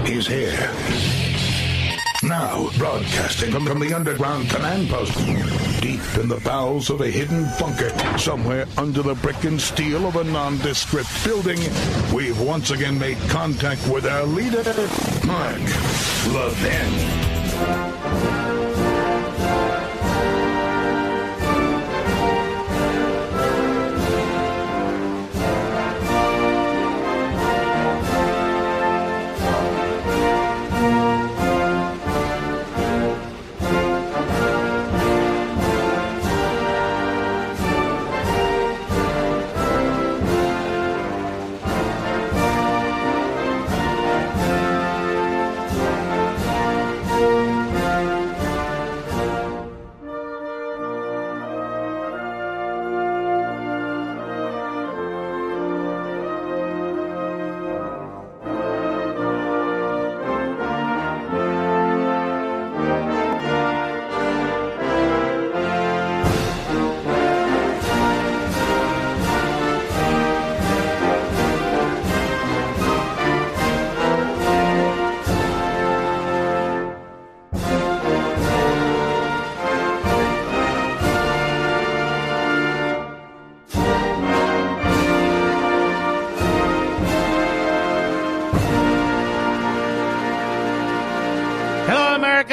is here. Now, broadcasting from the underground command post, deep in the bowels of a hidden bunker, somewhere under the brick and steel of a nondescript building, we've once again made contact with our leader, Mark Levin.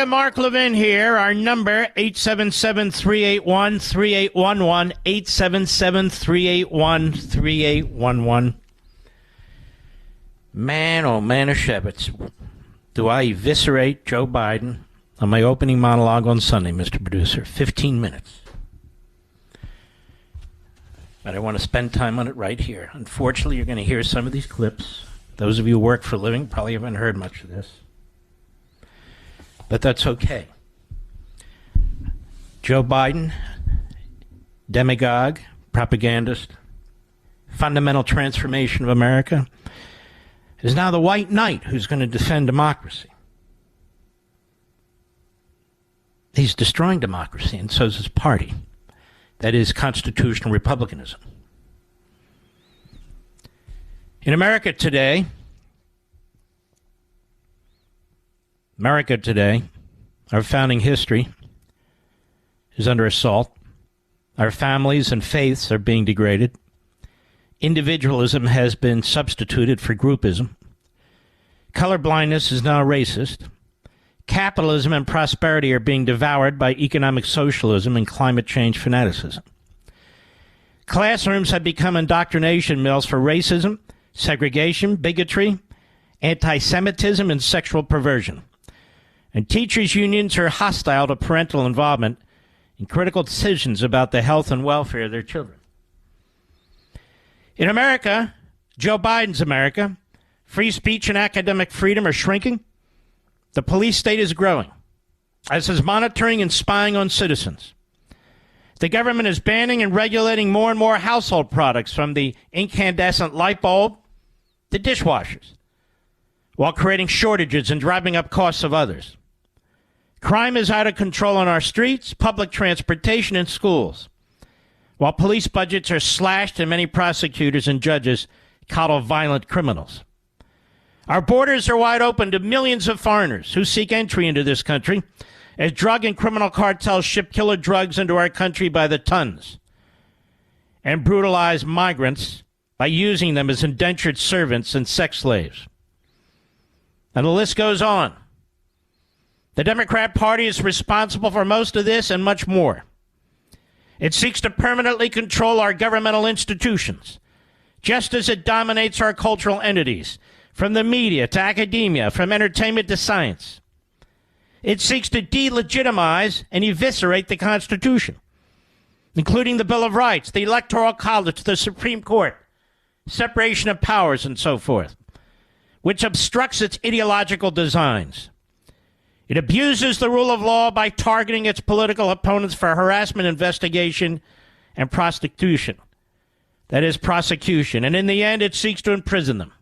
Mark Levin here. Our number, 877-381-3811, 877-381-3811. Man, oh man of Shevitz, do I eviscerate Joe Biden on my opening monologue on Sunday, Mr. Producer. 15 minutes. But I want to spend time on it right here. Unfortunately, you're going to hear some of these clips. Those of you who work for a living probably haven't heard much of this. But that's okay. Joe Biden, demagogue, propagandist, fundamental transformation of America, is now the white knight who's going to defend democracy. He's destroying democracy, and so is his party. That is constitutional republicanism. In America today, our founding history is under assault. Our families and faiths are being degraded. Individualism has been substituted for groupism. Colorblindness is now racist. Capitalism and prosperity are being devoured by economic socialism and climate change fanaticism. Classrooms have become indoctrination mills for racism, segregation, bigotry, anti-Semitism, and sexual perversion. And teachers' unions are hostile to parental involvement in critical decisions about the health and welfare of their children. In America, Joe Biden's America, free speech and academic freedom are shrinking. The police state is growing, as is monitoring and spying on citizens. The government is banning and regulating more and more household products, from the incandescent light bulb to dishwashers, while creating shortages and driving up costs of others. Crime is out of control on our streets, public transportation, and schools, while police budgets are slashed and many prosecutors and judges coddle violent criminals. Our borders are wide open to millions of foreigners who seek entry into this country, as drug and criminal cartels ship killer drugs into our country by the tons and brutalize migrants by using them as indentured servants and sex slaves. And the list goes on. The Democrat Party is responsible for most of this and much more. It seeks to permanently control our governmental institutions, just as it dominates our cultural entities, from the media to academia, from entertainment to science. It seeks to delegitimize and eviscerate the Constitution, including the Bill of Rights, the Electoral College, the Supreme Court, separation of powers, and so forth, which obstructs its ideological designs. It abuses the rule of law by targeting its political opponents for harassment, investigation, and prostitution. That is, prosecution. And in the end, it seeks to imprison them.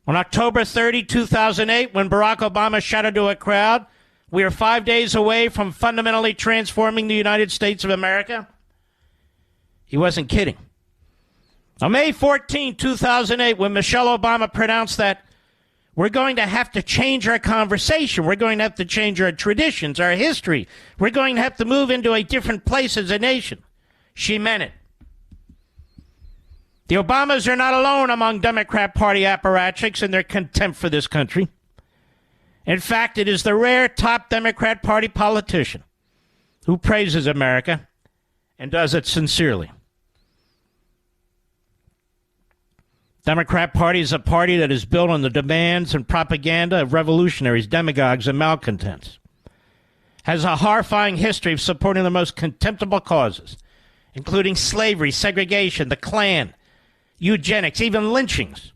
On October 30, 2008, when Barack Obama shouted to a crowd, "We are 5 days away from fundamentally transforming the United States of America," he wasn't kidding. On May 14, 2008, when Michelle Obama pronounced that We're going to have to change our conversation. We're going to have to change our traditions, our history. We're going to have to move into a different place as a nation. She meant it. The Obamas are not alone among Democrat Party apparatchiks in their contempt for this country. In fact, it is the rare top Democrat Party politician who praises America and does it sincerely. Democrat Party is a party that is built on the demands and propaganda of revolutionaries, demagogues, and malcontents. Has a horrifying history of supporting the most contemptible causes, including slavery, segregation, the Klan, eugenics, even lynchings.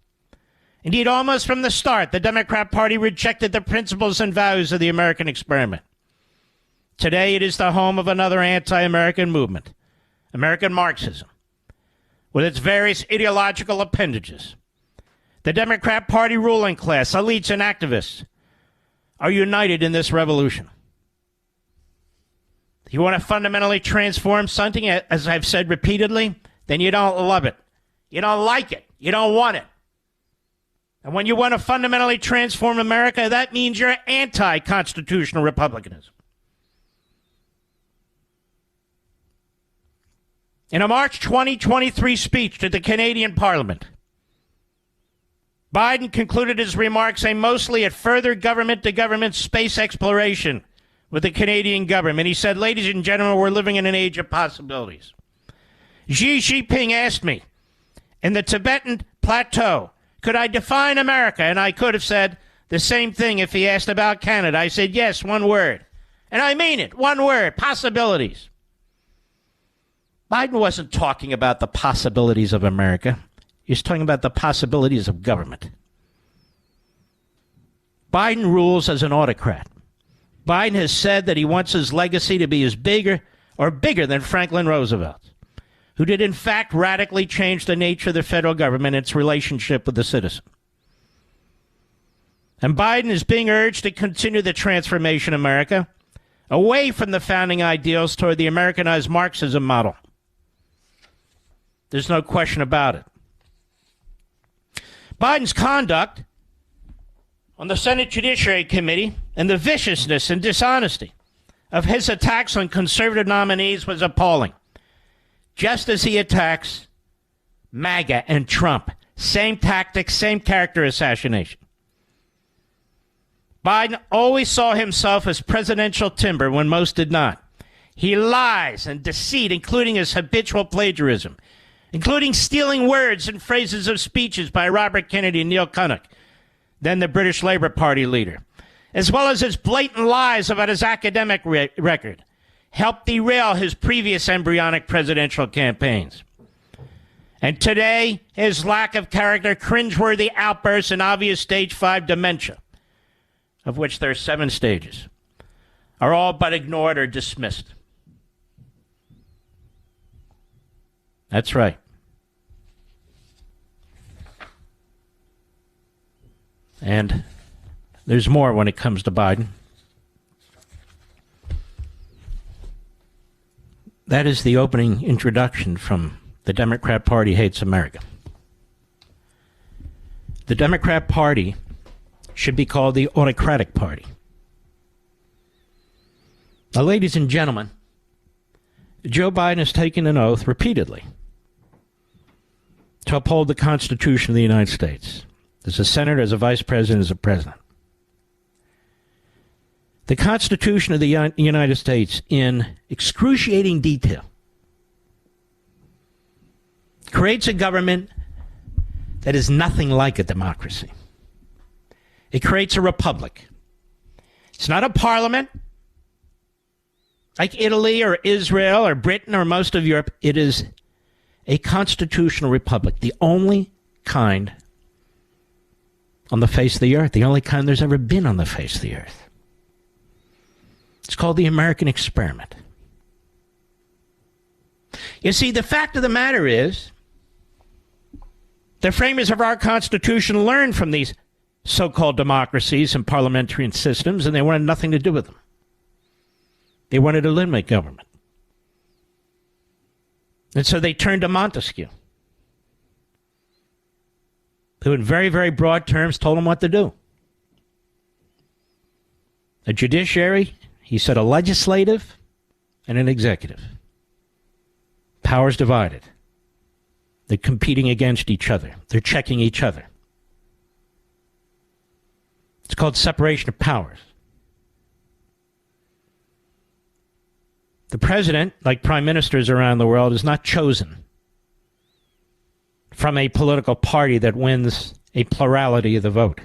Indeed, almost from the start, the Democrat Party rejected the principles and values of the American experiment. Today, it is the home of another anti-American movement, American Marxism, with its various ideological appendages. The Democrat Party ruling class, elites, and activists are united in this revolution. If you want to fundamentally transform something, as I've said repeatedly, then you don't love it. You don't like it. You don't want it. And when you want to fundamentally transform America, that means you're anti-constitutional republicanism. In a March 2023 speech to the Canadian Parliament, Biden concluded his remarks aimed mostly at further government-to-government space exploration with the Canadian government. He said, "Ladies and gentlemen, we're living in an age of possibilities." Xi Jinping asked me, in the Tibetan Plateau, could I define America? And I could have said the same thing if he asked about Canada. I said, yes, one word. And I mean it, one word, possibilities. Biden wasn't talking about the possibilities of America. He was talking about the possibilities of government. Biden rules as an autocrat. Biden has said that he wants his legacy to be as bigger than Franklin Roosevelt's, who did in fact radically change the nature of the federal government and its relationship with the citizen. And Biden is being urged to continue the transformation of America away from the founding ideals toward the Americanized Marxism model. There's no question about it. Biden's conduct on the Senate Judiciary Committee and the viciousness and dishonesty of his attacks on conservative nominees was appalling. Just as he attacks MAGA and Trump. Same tactics, same character assassination. Biden always saw himself as presidential timber when most did not. He lies and deceit, including his habitual plagiarism, including stealing words and phrases of speeches by Robert Kennedy and Neil Kinnock, then the British Labour Party leader, as well as his blatant lies about his academic record, helped derail his previous embryonic presidential campaigns. And today, his lack of character, cringeworthy outbursts, and obvious stage 5 dementia, of which there are 7 stages, are all but ignored or dismissed. That's right. And there's more when it comes to Biden. That is the opening introduction from The Democrat Party Hates America. The Democrat Party should be called the autocratic party. Now, ladies and gentlemen, Joe Biden has taken an oath repeatedly to uphold the Constitution of the United States. As a senator, as a vice president, as a president. The Constitution of the United States, in excruciating detail, creates a government that is nothing like a democracy. It creates a republic. It's not a parliament like Italy or Israel or Britain or most of Europe. It is a constitutional republic, the only kind on the face of the earth, the only kind there's ever been on the face of the earth. It's called the American experiment. You see, the fact of the matter is, the framers of our Constitution learned from these so-called democracies and parliamentary systems, and they wanted nothing to do with them. They wanted to eliminate government. And so they turned to Montesquieu, who in very, very broad terms told them what to do. a judiciary, he said a legislative, and an executive. Powers divided. They're competing against each other. They're checking each other. It's called separation of powers. The president, like prime ministers around the world, is not chosen from a political party that wins a plurality of the vote.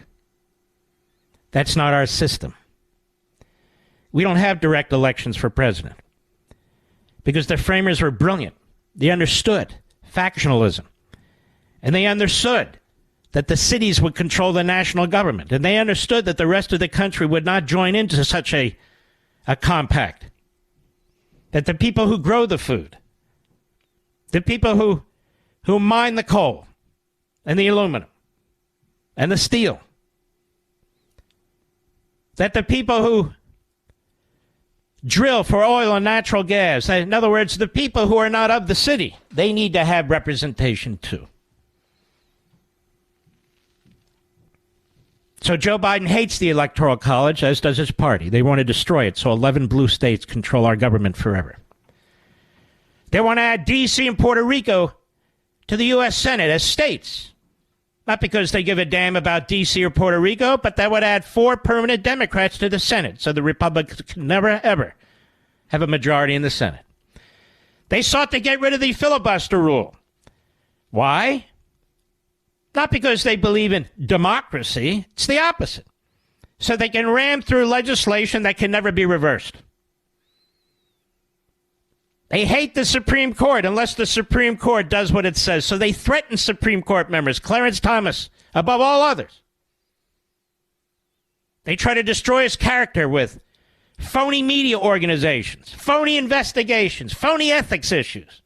That's not our system. We don't have direct elections for president because the framers were brilliant. They understood factionalism, and they understood that the cities would control the national government, and they understood that the rest of the country would not join into such a compact, that the people who grow the food, the people who mine the coal and the aluminum and the steel, that the people who drill for oil and natural gas, in other words, the people who are not of the city, they need to have representation too. So Joe Biden hates the Electoral College, as does his party. They want to destroy it so 11 blue states control our government forever. They want to add D.C. and Puerto Rico to the U.S. Senate as states. Not because they give a damn about D.C. or Puerto Rico, but that would add 4 permanent Democrats to the Senate, so the Republicans can never, ever have a majority in the Senate. They sought to get rid of the filibuster rule. Why? Not because they believe in democracy. It's the opposite. So they can ram through legislation that can never be reversed. They hate the Supreme Court unless the Supreme Court does what it says. So they threaten Supreme Court members, Clarence Thomas, above all others. They try to destroy his character with phony media organizations, phony investigations, phony ethics issues.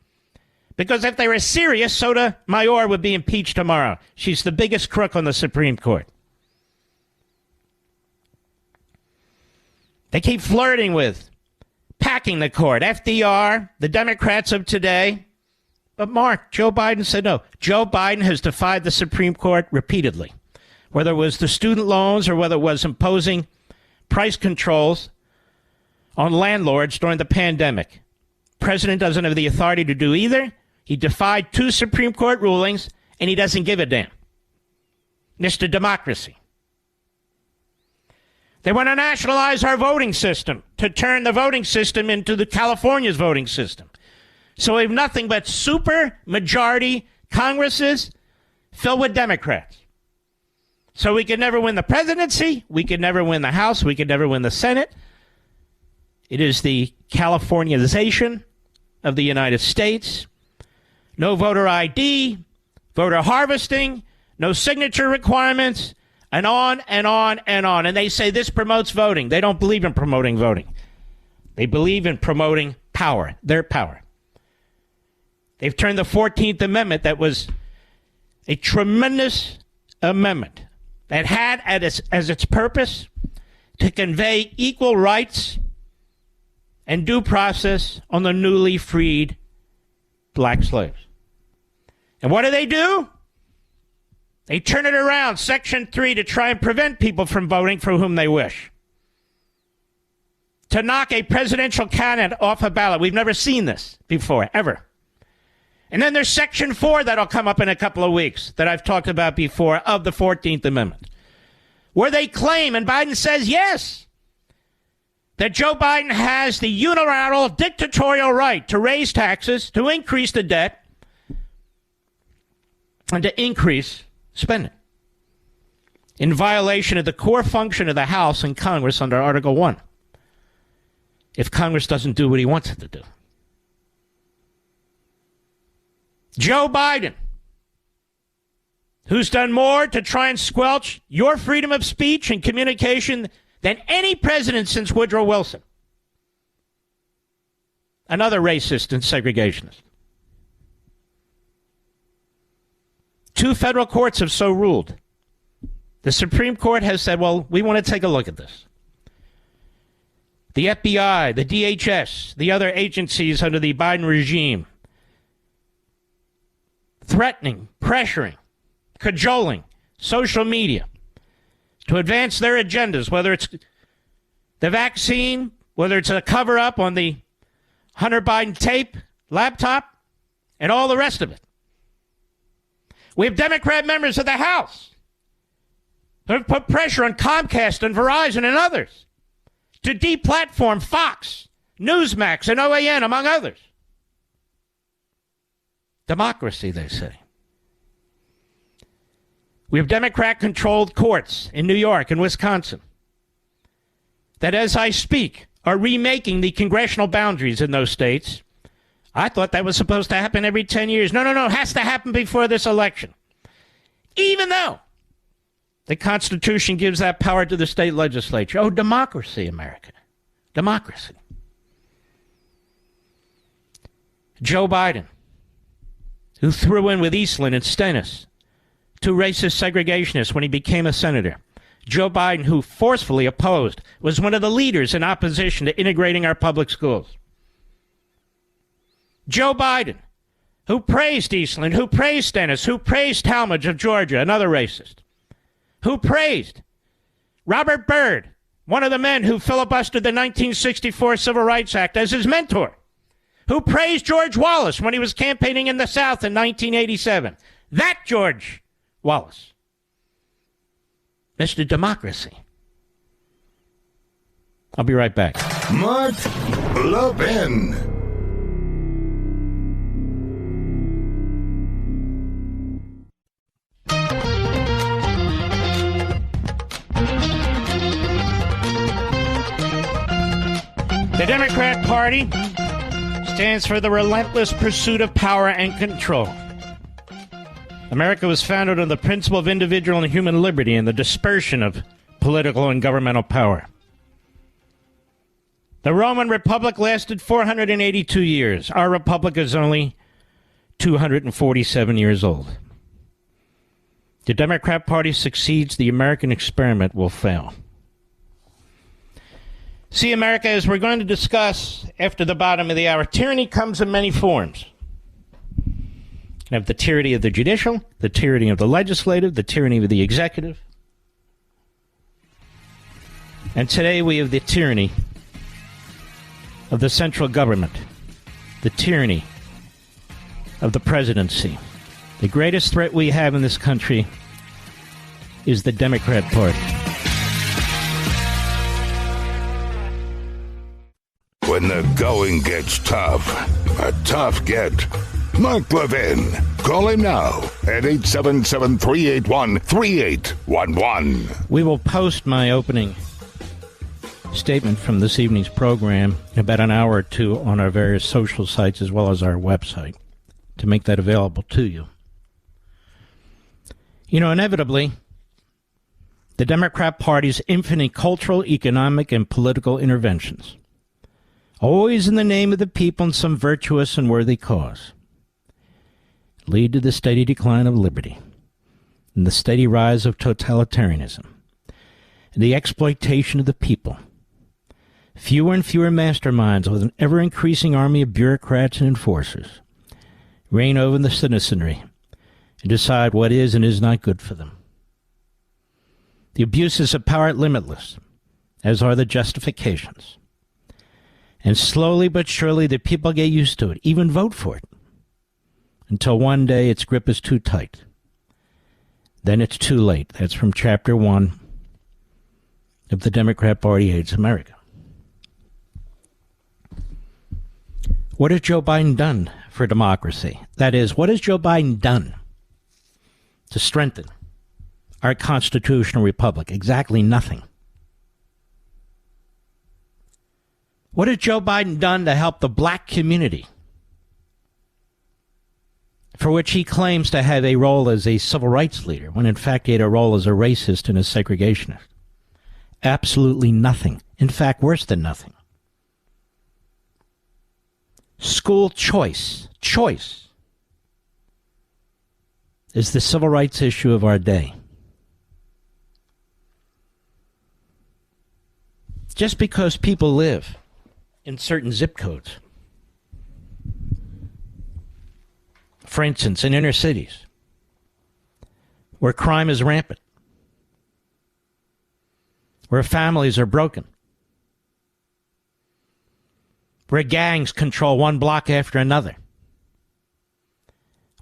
Because if they were serious, Sotomayor would be impeached tomorrow. She's the biggest crook on the Supreme Court. They keep flirting with packing the court. FDR, the Democrats of today. But Mark, Joe Biden said no. Joe Biden has defied the Supreme Court repeatedly. Whether it was the student loans or whether it was imposing price controls on landlords during the pandemic. President doesn't have the authority to do either. He defied 2 Supreme Court rulings, and he doesn't give a damn. Mr. Democracy. They want to nationalize our voting system, to turn the voting system into the California's voting system. So we have nothing but super majority Congresses filled with Democrats. So we could never win the presidency, we could never win the House, we could never win the Senate. It is the Californiazation of the United States. No voter ID, voter harvesting, no signature requirements, and on and on and on. And they say this promotes voting. They don't believe in promoting voting. They believe in promoting power, their power. They've turned the 14th Amendment, that was a tremendous amendment that had as its purpose to convey equal rights and due process on the newly freed black slaves. And what do? They turn it around, Section 3, to try and prevent people from voting for whom they wish. To knock a presidential candidate off a ballot. We've never seen this before, ever. And then there's Section 4 that'll come up in a couple of weeks that I've talked about before of the 14th Amendment, where they claim, and Biden says yes, that Joe Biden has the unilateral dictatorial right to raise taxes, to increase the debt, and to increase spending in violation of the core function of the House and Congress under Article 1. If Congress doesn't do what he wants it to do. Joe Biden, who's done more to try and squelch your freedom of speech and communication than any president since Woodrow Wilson. Another racist and segregationist. 2 federal courts have so ruled. The Supreme Court has said, well, we want to take a look at this. The FBI, the DHS, the other agencies under the Biden regime, threatening, pressuring, cajoling social media to advance their agendas, whether it's the vaccine, whether it's a cover-up on the Hunter Biden tape, laptop, and all the rest of it. We have Democrat members of the House who have put pressure on Comcast and Verizon and others to deplatform Fox, Newsmax, and OAN, among others. Democracy, they say. We have Democrat-controlled courts in New York and Wisconsin that, as I speak, are remaking the congressional boundaries in those states. I thought that was supposed to happen every 10 years. No, it has to happen before this election. Even though the Constitution gives that power to the state legislature. Oh, democracy, America. Democracy. Joe Biden, who threw in with Eastland and Stennis, two racist segregationists when he became a senator. Joe Biden, who forcefully opposed, was one of the leaders in opposition to integrating our public schools. Joe Biden, who praised Eastland, who praised Stennis, who praised Talmadge of Georgia, another racist, who praised Robert Byrd, one of the men who filibustered the 1964 Civil Rights Act, as his mentor, who praised George Wallace when he was campaigning in the South in 1987. That George Wallace. Mr. Democracy. I'll be right back. Mark Levin. The Democrat Party stands for the relentless pursuit of power and control. America was founded on the principle of individual and human liberty and the dispersion of political and governmental power. The Roman Republic lasted 482 years. Our republic is only 247 years old. The Democrat Party succeeds, the American experiment will fail. See, America, as we're going to discuss after the bottom of the hour, tyranny comes in many forms. You have the tyranny of the judicial, the tyranny of the legislative, the tyranny of the executive. And today we have the tyranny of the central government, the tyranny of the presidency. The greatest threat we have in this country is the Democrat Party. When the going gets tough, a tough get. Mark Levin. Call him now at 877-381-3811. We will post my opening statement from this evening's program in about an hour or two on our various social sites as well as our website to make that available to you. You know, inevitably, the Democrat Party's infinite cultural, economic, and political interventions, always in the name of the people and some virtuous and worthy cause, lead to the steady decline of liberty and the steady rise of totalitarianism and the exploitation of the people. Fewer and fewer masterminds with an ever-increasing army of bureaucrats and enforcers reign over the citizenry and decide what is and is not good for them. The abuses of power are limitless, as are the justifications. And slowly but surely the people get used to it, even vote for it, until one day its grip is too tight. Then it's too late. That's from Chapter 1 of The Democrat Party Hates America. What has Joe Biden done for democracy? That is, what has Joe Biden done to strengthen our constitutional republic? Exactly nothing. What has Joe Biden done to help the black community, for which he claims to have a role as a civil rights leader, when in fact he had a role as a racist and a segregationist? Absolutely nothing. In fact, worse than nothing. School choice is the civil rights issue of our day. Just because people live in certain zip codes, for instance, in inner cities, where crime is rampant, where families are broken, where gangs control one block after another,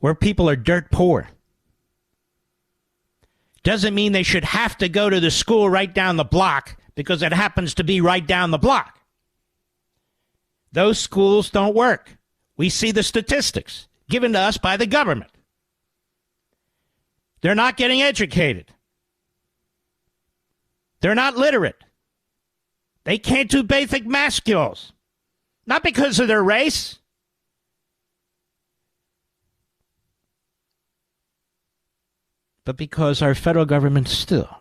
where people are dirt poor. Doesn't mean they should have to go to the school right down the block because it happens to be right down the block. Those schools don't work. We see the statistics given to us by the government. They're not getting educated. They're not literate. They can't do basic math skills. Not because of their race. But because our federal government still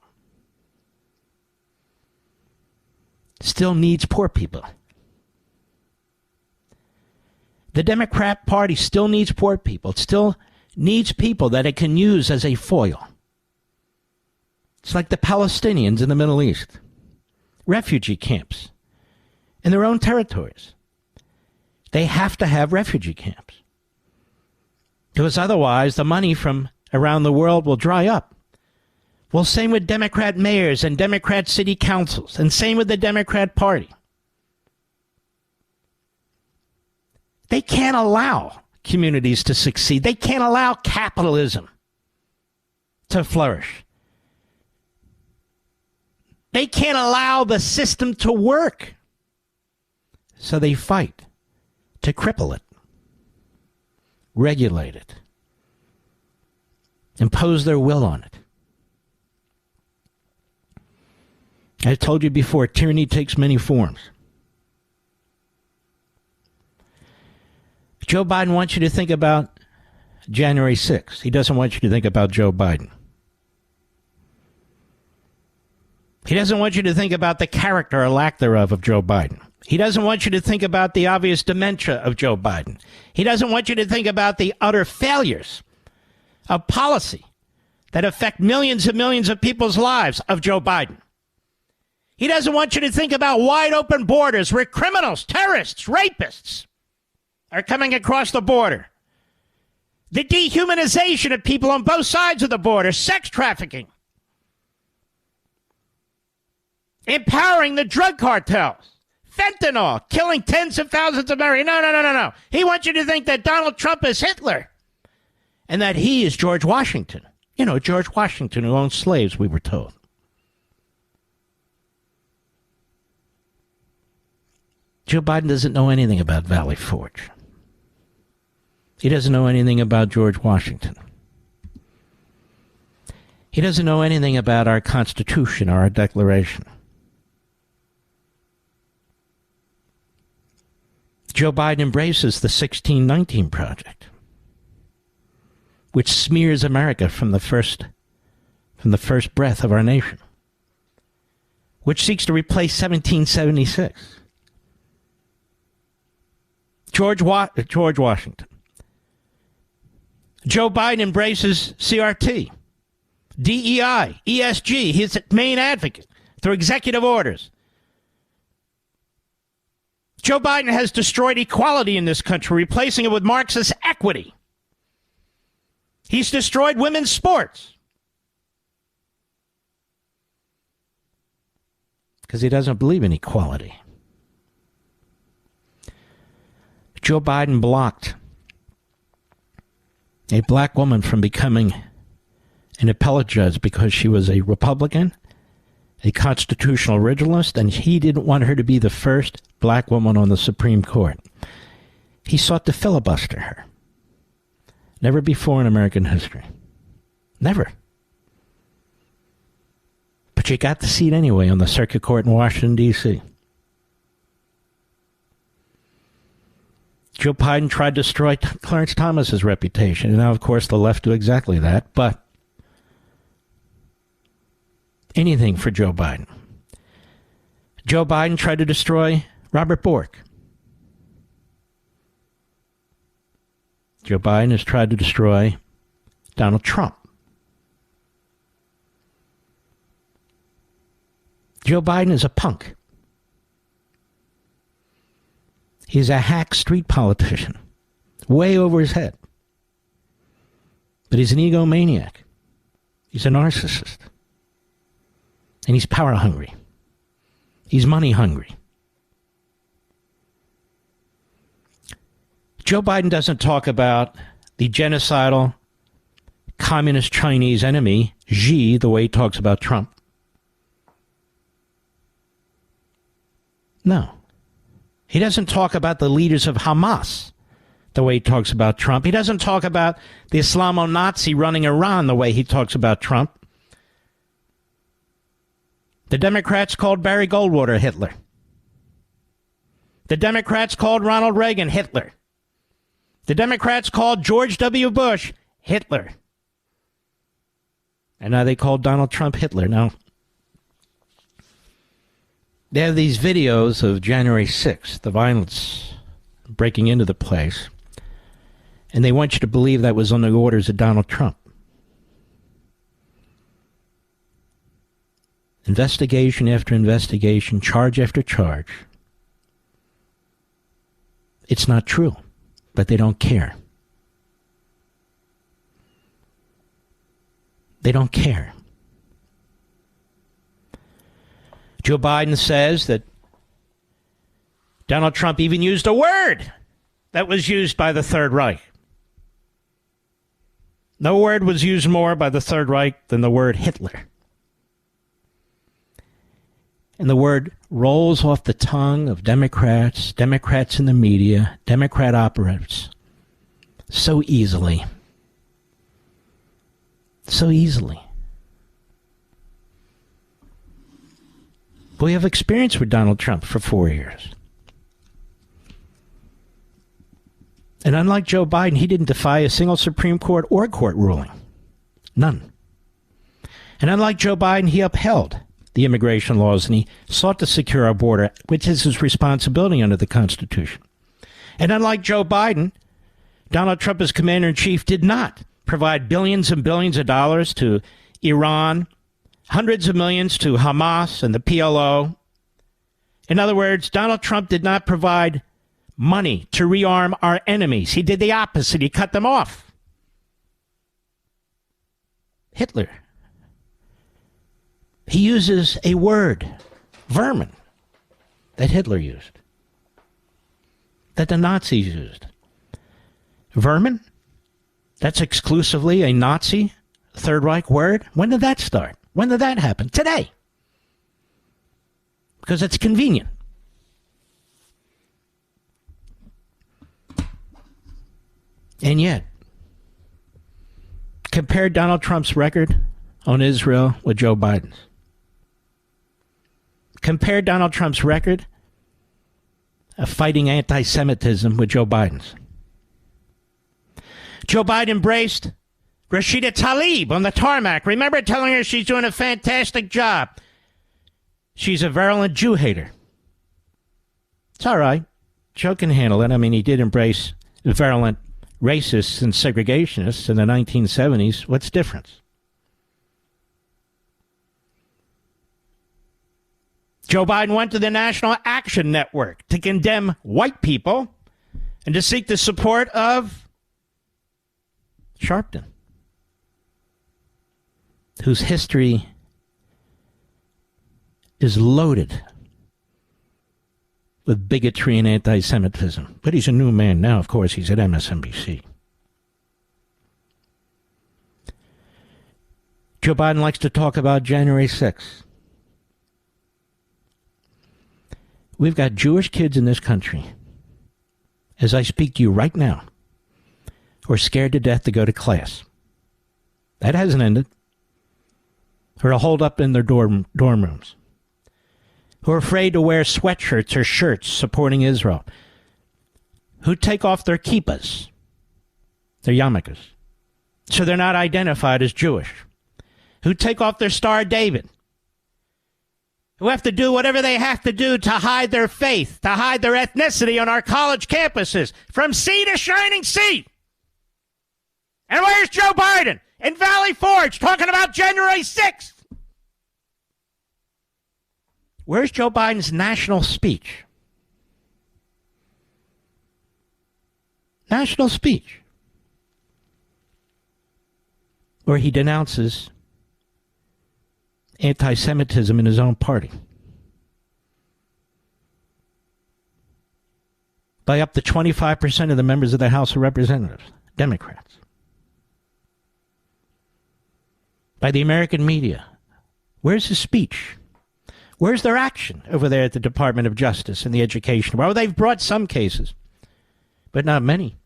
needs poor people. The Democrat Party still needs poor people. It still needs people that it can use as a foil. It's like the Palestinians in the Middle East. Refugee camps in their own territories. They have to have refugee camps. Because otherwise the money from around the world will dry up. Well, same with Democrat mayors and Democrat city councils, and same with the Democrat Party. They can't allow communities to succeed. They can't allow capitalism to flourish. They can't allow the system to work. So they fight to cripple it, regulate it, impose their will on it. I told you before, tyranny takes many forms. Joe Biden wants you to think about January 6th. He doesn't want you to think about Joe Biden. He doesn't want you to think about the character or lack thereof of Joe Biden. He doesn't want you to think about the obvious dementia of Joe Biden. He doesn't want you to think about the utter failures of policy that affect millions and millions of people's lives of Joe Biden. He doesn't want you to think about wide open borders where criminals, terrorists, rapists are coming across the border. The dehumanization of people on both sides of the border, sex trafficking. Empowering the drug cartels. Fentanyl, killing tens of thousands of Americans. No. He wants you to think that Donald Trump is Hitler and that he is George Washington. You know, George Washington who owned slaves, we were told. Joe Biden doesn't know anything about Valley Forge. He doesn't know anything about George Washington. He doesn't know anything about our Constitution or our Declaration. Joe Biden embraces the 1619 Project, which smears America from the first breath of our nation, which seeks to replace 1776. George Washington. Joe Biden embraces CRT, DEI, ESG, his main advocate, through executive orders. Joe Biden has destroyed equality in this country, replacing it with Marxist equity. He's destroyed women's sports. Because he doesn't believe in equality. Joe Biden blocked a black woman from becoming an appellate judge because she was a Republican, a constitutional originalist, and he didn't want her to be the first black woman on the Supreme Court. He sought to filibuster her. Never before in American history. Never. But she got the seat anyway on the Circuit Court in Washington, D.C. Joe Biden tried to destroy Clarence Thomas's reputation. And now, of course, the left do exactly that. But anything for Joe Biden. Joe Biden tried to destroy Robert Bork. Joe Biden has tried to destroy Donald Trump. Joe Biden is a punk. He's a hack street politician, way over his head. But he's an egomaniac. He's a narcissist. And he's power hungry. He's money hungry. Joe Biden doesn't talk about the genocidal communist Chinese enemy, Xi, the way he talks about Trump. No. He doesn't talk about the leaders of Hamas the way he talks about Trump. He doesn't talk about the Islamo-Nazi running Iran the way he talks about Trump. The Democrats called Barry Goldwater Hitler. The Democrats called Ronald Reagan Hitler. The Democrats called George W. Bush Hitler. And now they call Donald Trump Hitler. Now, they have these videos of January 6th, the violence breaking into the place. And they want you to believe that was on the orders of Donald Trump. Investigation after investigation, charge after charge. It's not true, but they don't care. They don't care. Joe Biden says that Donald Trump even used a word that was used by the Third Reich. No word was used more by the Third Reich than the word Hitler. And the word rolls off the tongue of Democrats, Democrats in the media, Democrat operatives so easily. So easily. We have experience with Donald Trump for 4 years. And unlike Joe Biden, he didn't defy a single Supreme Court or court ruling. None. And unlike Joe Biden, he upheld the immigration laws and he sought to secure our border, which is his responsibility under the Constitution. And unlike Joe Biden, Donald Trump as commander-in-chief did not provide billions and billions of dollars to Iran, hundreds of millions to Hamas and the PLO. In other words, Donald Trump did not provide money to rearm our enemies. He did the opposite. He cut them off. Hitler. He uses a word, vermin, that Hitler used, that the Nazis used. Vermin? That's exclusively a Nazi Third Reich word? When did that start? When did that happen? Today. Because it's convenient. And yet, compare Donald Trump's record on Israel with Joe Biden's. Compare Donald Trump's record of fighting anti-Semitism with Joe Biden's. Joe Biden embraced Rashida Tlaib on the tarmac. Remember telling her she's doing a fantastic job. She's a virulent Jew hater. It's all right. Joe can handle it. I mean, he did embrace virulent racists and segregationists in the 1970s. What's the difference? Joe Biden went to the National Action Network to condemn white people and to seek the support of Sharpton, whose history is loaded with bigotry and anti-Semitism. But he's a new man now, of course. He's at MSNBC. Joe Biden likes to talk about January 6th. We've got Jewish kids in this country, as I speak to you right now, who are scared to death to go to class. That hasn't ended. Who are holed up in their dorm rooms. Who are afraid to wear sweatshirts or shirts supporting Israel. Who take off their kippahs, their yarmulkes, so they're not identified as Jewish. Who take off their Star of David. Who have to do whatever they have to do to hide their faith, to hide their ethnicity on our college campuses, from sea to shining sea. And where's Joe Biden? In Valley Forge, talking about January 6th. Where's Joe Biden's national speech? National speech. Where he denounces anti-Semitism in his own party. by up to 25% of the members of the House of Representatives, Democrats. By the American media. Where's his speech? Where's their action over there at the Department of Justice and the Education? Well, they've brought some cases, but not many.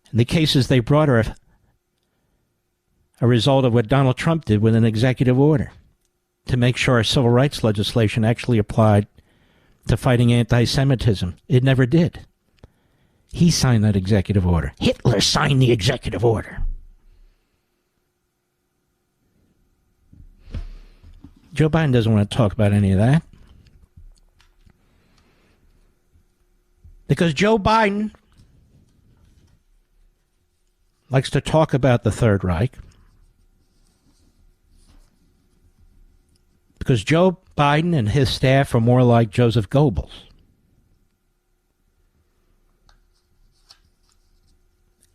And the cases they brought are a result of what Donald Trump did with an executive order to make sure our civil rights legislation actually applied to fighting anti-Semitism. It never did. He signed that executive order. Hitler signed the executive order. Joe Biden doesn't want to talk about any of that. Because Joe Biden likes to talk about the Third Reich. Because Joe Biden and his staff are more like Joseph Goebbels.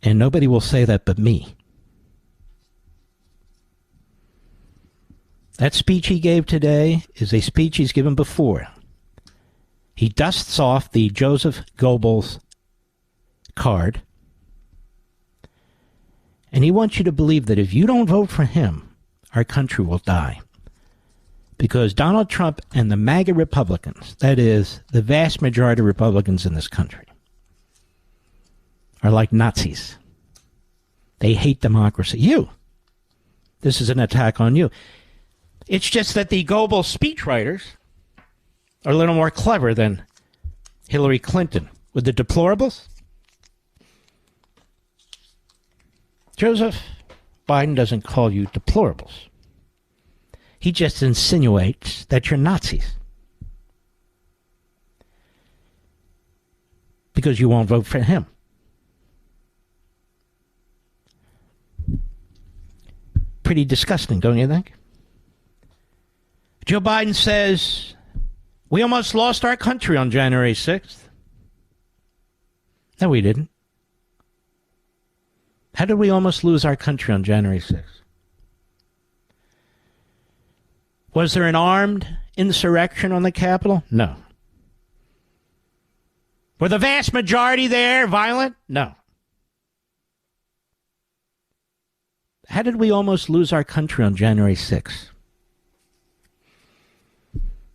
And nobody will say that but me. That speech he gave today is a speech he's given before. He dusts off the Joseph Goebbels card. And he wants you to believe that if you don't vote for him, our country will die. Because Donald Trump and the MAGA Republicans, that is, the vast majority of Republicans in this country, are like Nazis. They hate democracy. You. This is an attack on you. It's just that the Goebbels speechwriters are a little more clever than Hillary Clinton with the deplorables. Joseph Biden doesn't call you deplorables. He just insinuates that you're Nazis. Because you won't vote for him. Pretty disgusting, don't you think? Joe Biden says, we almost lost our country on January 6th. No, we didn't. How did we almost lose our country on January 6th? Was there an armed insurrection on the Capitol? No. Were the vast majority there violent? No. How did we almost lose our country on January 6th?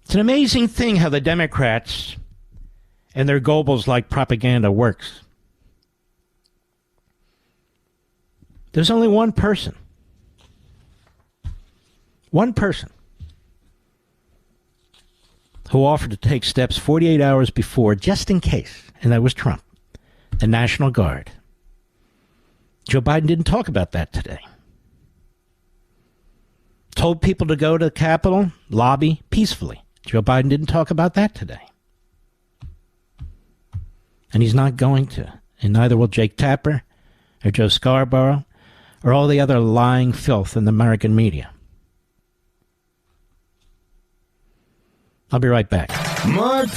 It's an amazing thing how the Democrats and their Goebbels-like propaganda works. There's only one person who offered to take steps 48 hours before, just in case, and that was Trump, the National Guard. Joe Biden didn't talk about that today. Told people to go to the Capitol, lobby peacefully. Joe Biden didn't talk about that today. And he's not going to. And neither will Jake Tapper or Joe Scarborough or all the other lying filth in the American media. I'll be right back. Mark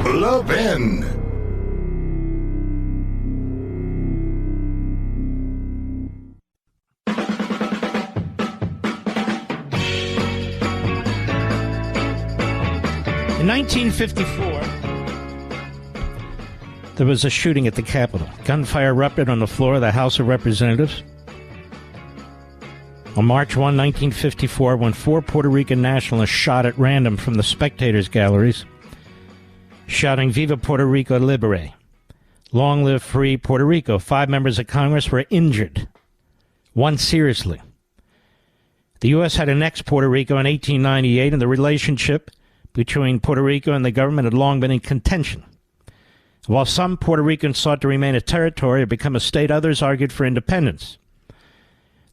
Levin. In 1954, there was a shooting at the Capitol. Gunfire erupted on the floor of the House of Representatives on March 1, 1954, when 4 Puerto Rican nationalists shot at random from the spectators' galleries, shouting, "Viva Puerto Rico Libre! Long live free Puerto Rico." 5 members of Congress were injured, 1 seriously. The U.S. had annexed Puerto Rico in 1898, and the relationship between Puerto Rico and the government had long been in contention. While some Puerto Ricans sought to remain a territory or become a state, others argued for independence.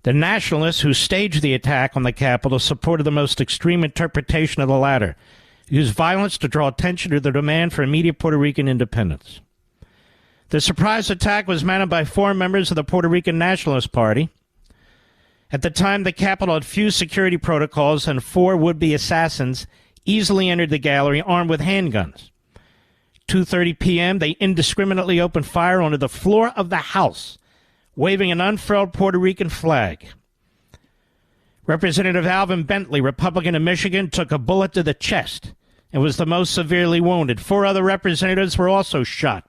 The nationalists who staged the attack on the Capitol supported the most extreme interpretation of the latter, used violence to draw attention to the demand for immediate Puerto Rican independence. The surprise attack was mounted by 4 members of the Puerto Rican Nationalist Party. At the time, the Capitol had few security protocols, and 4 would-be assassins easily entered the gallery armed with handguns. 2:30 p.m., they indiscriminately opened fire onto the floor of the House, waving an unfurled Puerto Rican flag. Representative Alvin Bentley, Republican of Michigan, took a bullet to the chest and was the most severely wounded. 4 other representatives were also shot.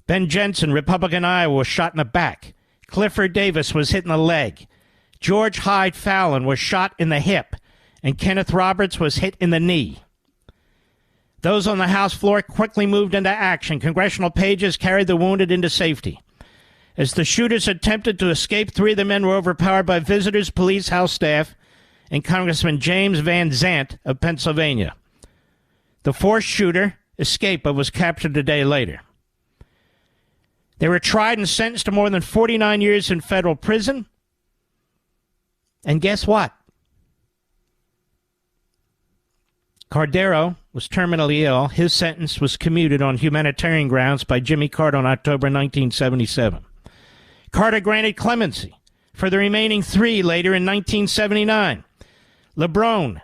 Ben Jensen, Republican Iowa, was shot in the back. Clifford Davis was hit in the leg. George Hyde Fallon was shot in the hip, and Kenneth Roberts was hit in the knee. Those on the House floor quickly moved into action. Congressional pages carried the wounded into safety. As the shooters attempted to escape, 3 of the men were overpowered by visitors, police, House staff, and Congressman James Van Zandt of Pennsylvania. The 4th shooter escaped but was captured a day later. They were tried and sentenced to more than 49 years in federal prison. And guess what? Cordero was terminally ill. His sentence was commuted on humanitarian grounds by Jimmy Carter on October 1977. Carter granted clemency for the remaining 3 later in 1979. LeBron,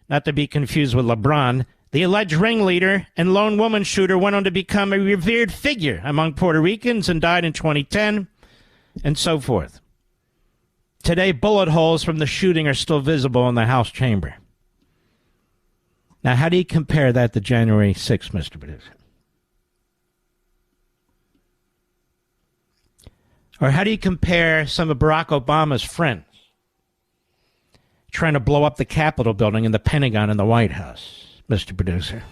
not to be confused with LeBron, the alleged ringleader and lone woman shooter, went on to become a revered figure among Puerto Ricans and died in 2010, and so forth. Today, bullet holes from the shooting are still visible in the House chamber. Now, how do you compare that to January 6th, Mr. Producer? Or how do you compare some of Barack Obama's friends trying to blow up the Capitol building and the Pentagon and the White House, Mr. Producer?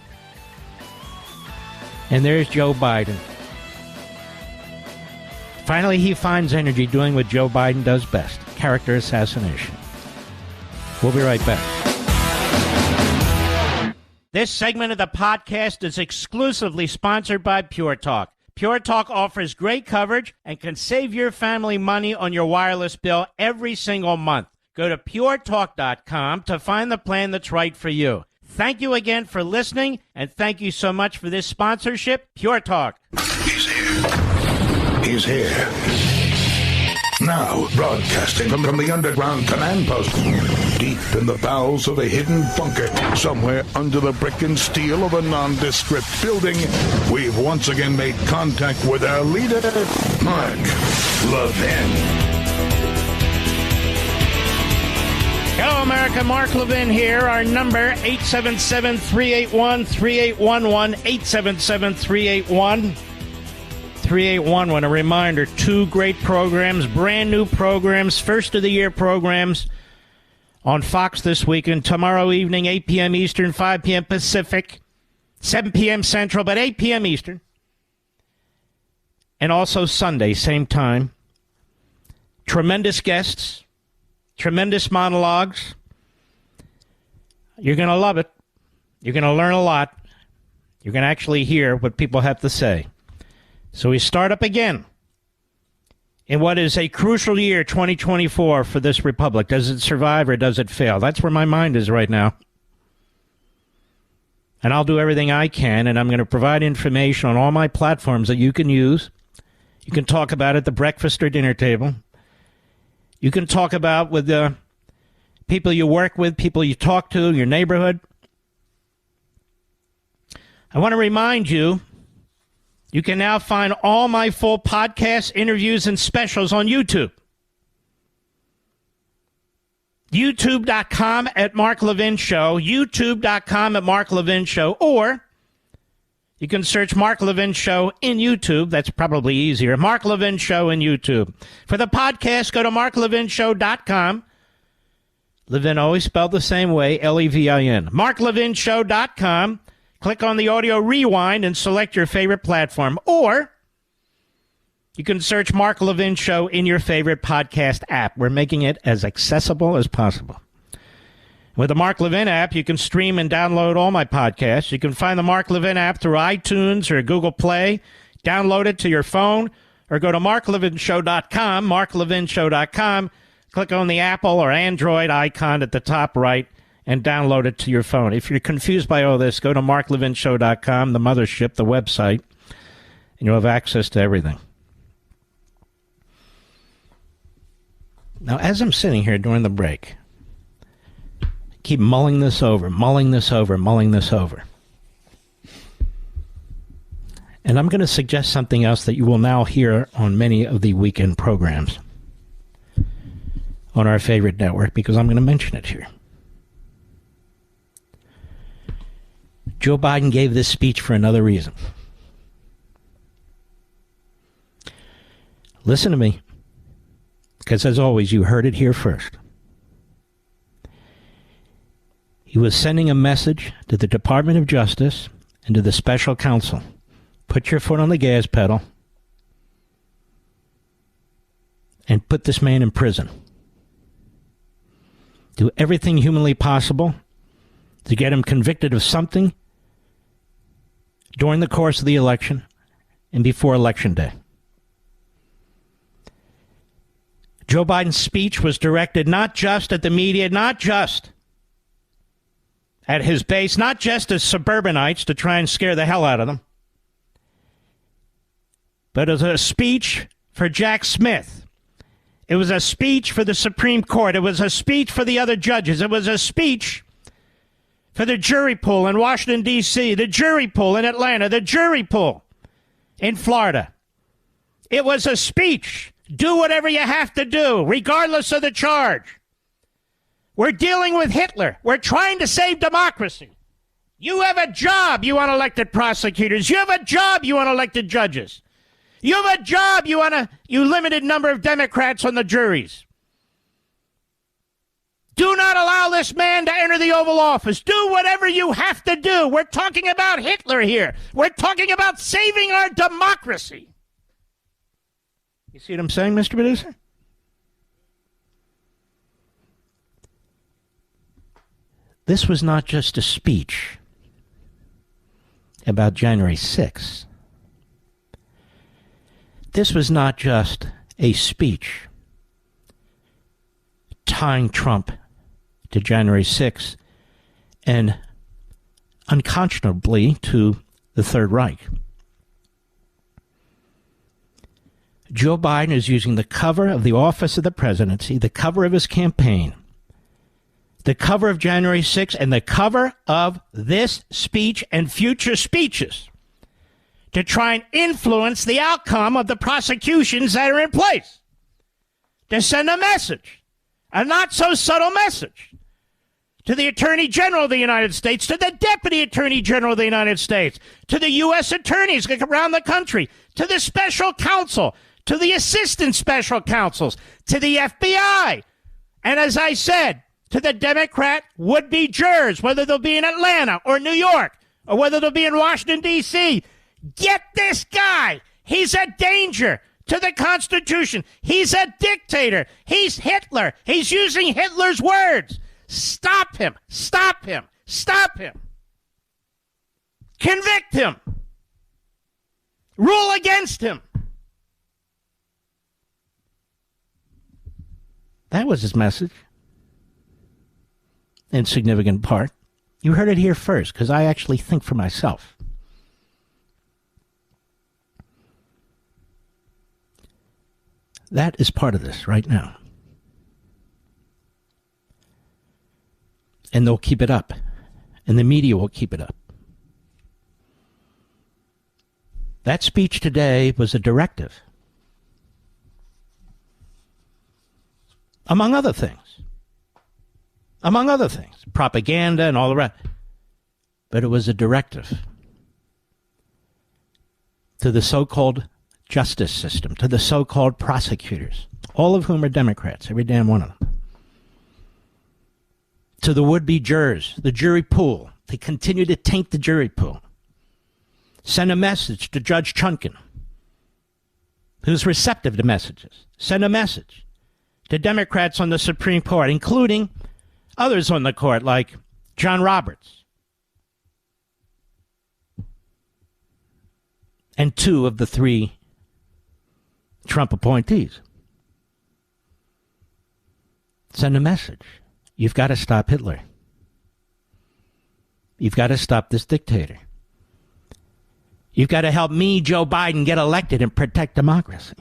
And there's Joe Biden. Finally, he finds energy doing what Joe Biden does best, character assassination. We'll be right back. This segment of the podcast is exclusively sponsored by Pure Talk. Pure Talk offers great coverage and can save your family money on your wireless bill every single month. Go to puretalk.com to find the plan that's right for you. Thank you again for listening, and thank you so much for this sponsorship, Pure Talk. He's here. He's here. Now, broadcasting from the underground command post, deep in the bowels of a hidden bunker, somewhere under the brick and steel of a nondescript building, we've once again made contact with our leader, Mark Levin. Hello, America. Mark Levin here. Our number, 877-381-3811, 877-381-3811. A reminder, 2 great programs, brand new programs, first of the year programs on Fox this weekend. Tomorrow evening, 8 p.m. Eastern, 5 p.m. Pacific, 7 p.m. Central, but 8 p.m. Eastern. And also Sunday, same time. Tremendous guests, tremendous monologues. You're going to love it. You're going to learn a lot. You're going to actually hear what people have to say. So we start up again in what is a crucial year, 2024, for this republic. Does it survive or does it fail? That's where my mind is right now. And I'll do everything I can, and I'm going to provide information on all my platforms that you can use. You can talk about at the breakfast or dinner table. You can talk about with the people you work with, people you talk to, your neighborhood. I want to remind you, you can now find all my full podcasts, interviews, and specials on YouTube. YouTube.com at Mark Levin Show, YouTube.com at Mark Levin Show, or you can search Mark Levin Show in YouTube. That's probably easier. Mark Levin Show in YouTube. For the podcast, go to marklevinshow.com. Levin always spelled the same way, Levin. marklevinshow.com. Click on the audio rewind and select your favorite platform. Or you can search Mark Levin Show in your favorite podcast app. We're making it as accessible as possible. With the Mark Levin app, you can stream and download all my podcasts. You can find the Mark Levin app through iTunes or Google Play. Download it to your phone or go to marklevinshow.com, marklevinshow.com. Click on the Apple or Android icon at the top right and download it to your phone. If you're confused by all this, go to marklevinshow.com, the mothership, the website, and you'll have access to everything. Now, as I'm sitting here during the break, I keep mulling this over. And I'm going to suggest something else that you will now hear on many of the weekend programs on our favorite network, because I'm going to mention it here. Joe Biden gave this speech for another reason. Listen to me, because as always, you heard it here first. He was sending a message to the Department of Justice and to the special counsel. Put your foot on the gas pedal and put this man in prison. Do everything humanly possible to get him convicted of something during the course of the election and before Election Day. Joe Biden's speech was directed not just at the media, not just at his base, not just as suburbanites to try and scare the hell out of them, but as a speech for Jack Smith. It was a speech for the Supreme Court. It was a speech for the other judges. It was a speech for the jury pool in Washington, D.C., the jury pool in Atlanta, the jury pool in Florida. It was a speech. Do whatever you have to do, regardless of the charge. We're dealing with Hitler. We're trying to save democracy. You have a job, you want elected prosecutors. You have a job, you want elected judges. You have a job, you limited number of Democrats on the juries. Do not allow this man to enter the Oval Office. Do whatever you have to do. We're talking about Hitler here. We're talking about saving our democracy. You see what I'm saying, Mr. Producer? This was not just a speech about January 6th. This was not just a speech tying Trump to January 6th and unconscionably to the Third Reich. Joe Biden is using the cover of the office of the presidency, the cover of his campaign, the cover of January 6th, and the cover of this speech and future speeches to try and influence the outcome of the prosecutions that are in place, to send a message, a not-so-subtle message, to the Attorney General of the United States, to the Deputy Attorney General of the United States, to the U.S. attorneys around the country, to the special counsel, to the assistant special counsels, to the FBI, and as I said, to the Democrat would-be jurors, whether they'll be in Atlanta or New York, or whether they'll be in Washington, D.C. Get this guy. He's a danger to the Constitution. He's a dictator. He's Hitler. He's using Hitler's words. Stop him. Stop him. Stop him. Convict him. Rule against him. That was his message. In significant part. You heard it here first, because I actually think for myself. That is part of this right now. And they'll keep it up. And the media will keep it up. That speech today was a directive. Among other things. Among other things. Propaganda and all the rest. But it was a directive to the so-called justice system, to the so-called prosecutors, all of whom are Democrats, every damn one of them. To the would-be jurors, the jury pool, to continue to taint the jury pool. Send a message to Judge Chunkin, who's receptive to messages. Send a message to Democrats on the Supreme Court, including others on the court like John Roberts and 2 of the 3 Trump appointees. Send a message. You've got to stop Hitler. You've got to stop this dictator. You've got to help me, Joe Biden, get elected and protect democracy.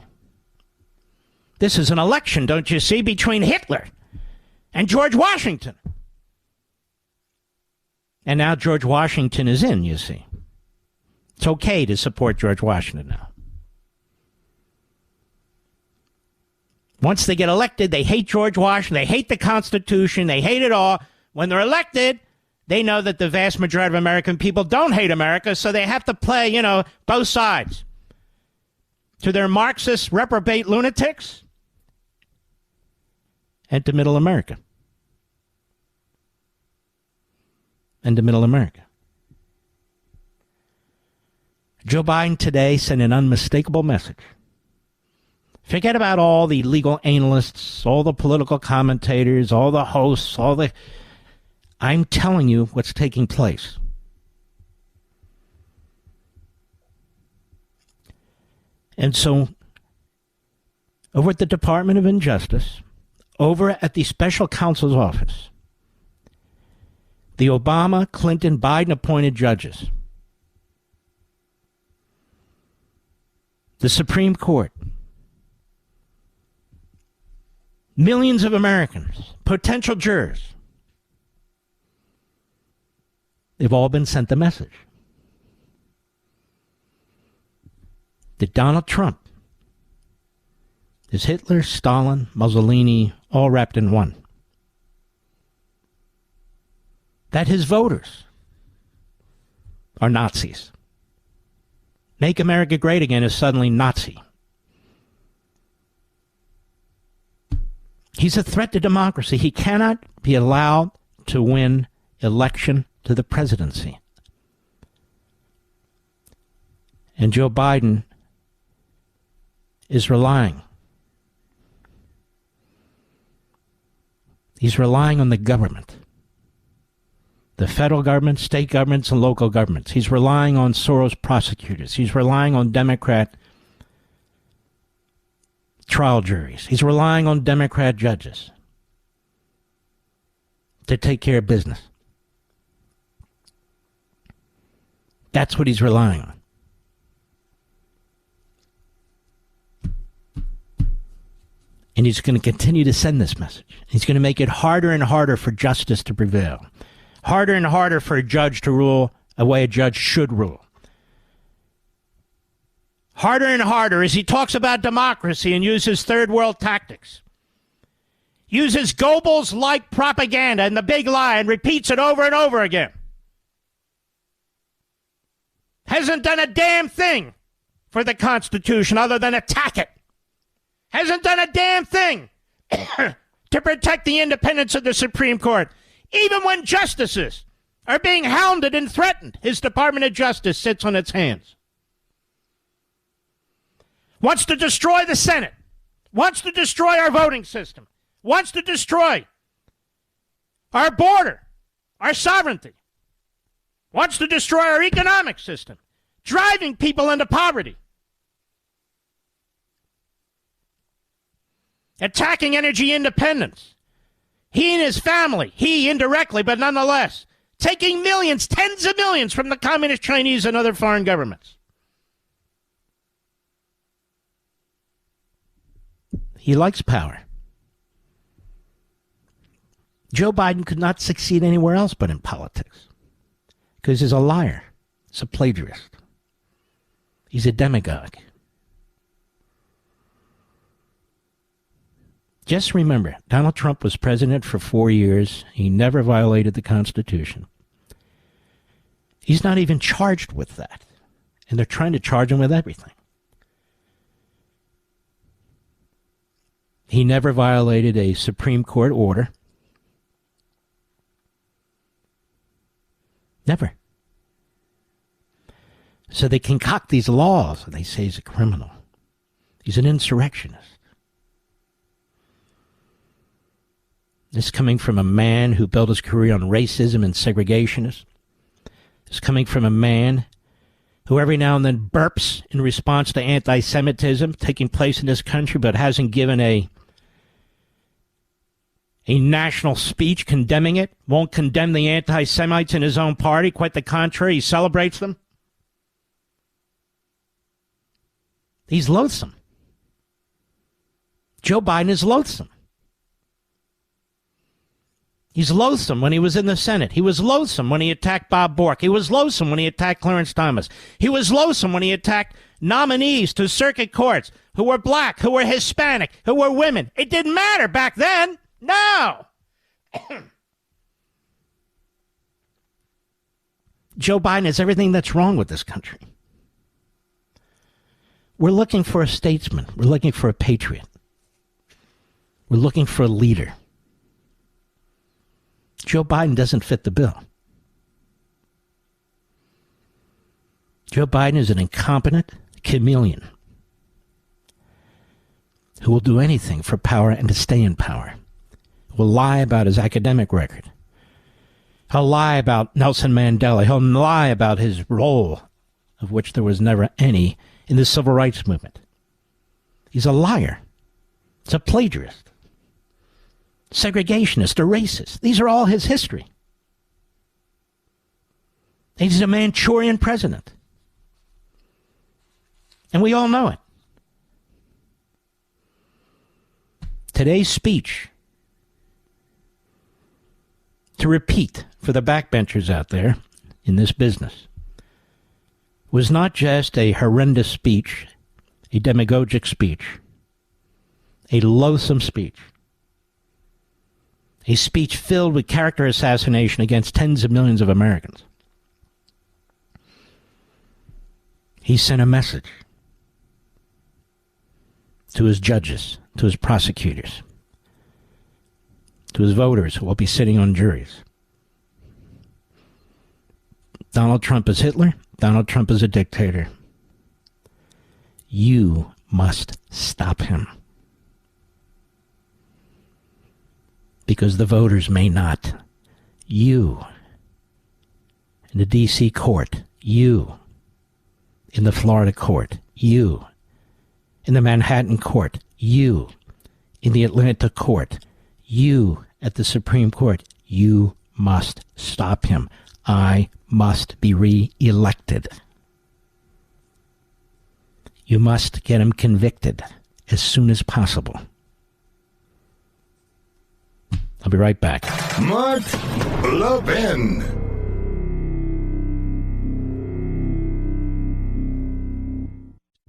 This is an election, don't you see, between Hitler and George Washington. And now George Washington is in, you see. It's okay to support George Washington now. Once they get elected, they hate George Washington, they hate the Constitution, they hate it all. When they're elected, They know that the vast majority of American people don't hate America, so they have to play, both sides. To their Marxist reprobate lunatics and to middle America. And to middle America. Joe Biden today sent an unmistakable message. Forget about all the legal analysts, all the political commentators, all the hosts, I'm telling you what's taking place. And so, over at the Department of Injustice, over at the special counsel's office, the Obama, Clinton, Biden appointed judges, the Supreme Court, millions of Americans, potential jurors, they've all been sent the message that Donald Trump is Hitler, Stalin, Mussolini, all wrapped in one. That his voters are Nazis. Make America Great Again is suddenly Nazi. He's a threat to democracy. He cannot be allowed to win election to the presidency. And Joe Biden is relying. He's relying on the government. The federal government, state governments, and local governments. He's relying on Soros prosecutors. He's relying on Democrat trial juries. He's relying on Democrat judges to take care of business. That's what he's relying on. And he's going to continue to send this message. He's going to make it harder and harder for justice to prevail. Harder and harder for a judge to rule the way a judge should rule. Harder and harder as he talks about democracy and uses third world tactics. Uses Goebbels-like propaganda and the big lie and repeats it over and over again. Hasn't done a damn thing for the Constitution other than attack it. Hasn't done a damn thing to protect the independence of the Supreme Court. Even when justices are being hounded and threatened, his Department of Justice sits on its hands. Wants to destroy the Senate. Wants to destroy our voting system. Wants to destroy our border, our sovereignty. Wants to destroy our economic system, driving people into poverty. Attacking energy independence. He and his family, he indirectly, but nonetheless, taking millions, tens of millions from the Communist Chinese and other foreign governments. He likes power. Joe Biden could not succeed anywhere else but in politics. Because he's a liar. He's a plagiarist. He's a demagogue. Just remember, Donald Trump was president for 4 years. He never violated the Constitution. He's not even charged with that. And they're trying to charge him with everything. He never violated a Supreme Court order. Never. So they concoct these laws, and they say he's a criminal. He's an insurrectionist. This is coming from a man who built his career on racism and segregationism. This is coming from a man who every now and then burps in response to anti-Semitism taking place in this country, but hasn't given a national speech condemning it, won't condemn the anti-Semites in his own party. Quite the contrary, he celebrates them. He's loathsome. Joe Biden is loathsome. He's loathsome when he was in the Senate. He was loathsome when he attacked Bob Bork. He was loathsome when he attacked Clarence Thomas. He was loathsome when he attacked nominees to circuit courts who were black, who were Hispanic, who were women. It didn't matter back then. No. Joe Biden is everything that's wrong with this country. We're looking for a statesman. We're looking for a patriot. We're looking for a leader. Joe Biden doesn't fit the bill. Joe Biden is an incompetent chameleon who will do anything for power and to stay in power. Will lie about his academic record. He'll lie about Nelson Mandela. He'll lie about his role, of which there was never any, in the civil rights movement. He's a liar. He's a plagiarist. Segregationist, a racist. These are all his history. He's a Manchurian president. And we all know it. Today's speech, to repeat for the backbenchers out there in this business, was not just a horrendous speech, a demagogic speech, a loathsome speech, a speech filled with character assassination against tens of millions of Americans. He sent a message to his judges, to his prosecutors, to his voters who will be sitting on juries. Donald Trump is Hitler. Donald Trump is a dictator. You must stop him. Because the voters may not. You, in the D.C. court, you, in the Florida court, you, in the Manhattan court, you, in the Atlanta court, you, at the Supreme Court, you must stop him. I must be re-elected. You must get him convicted as soon as possible. I'll be right back. Mark Levin.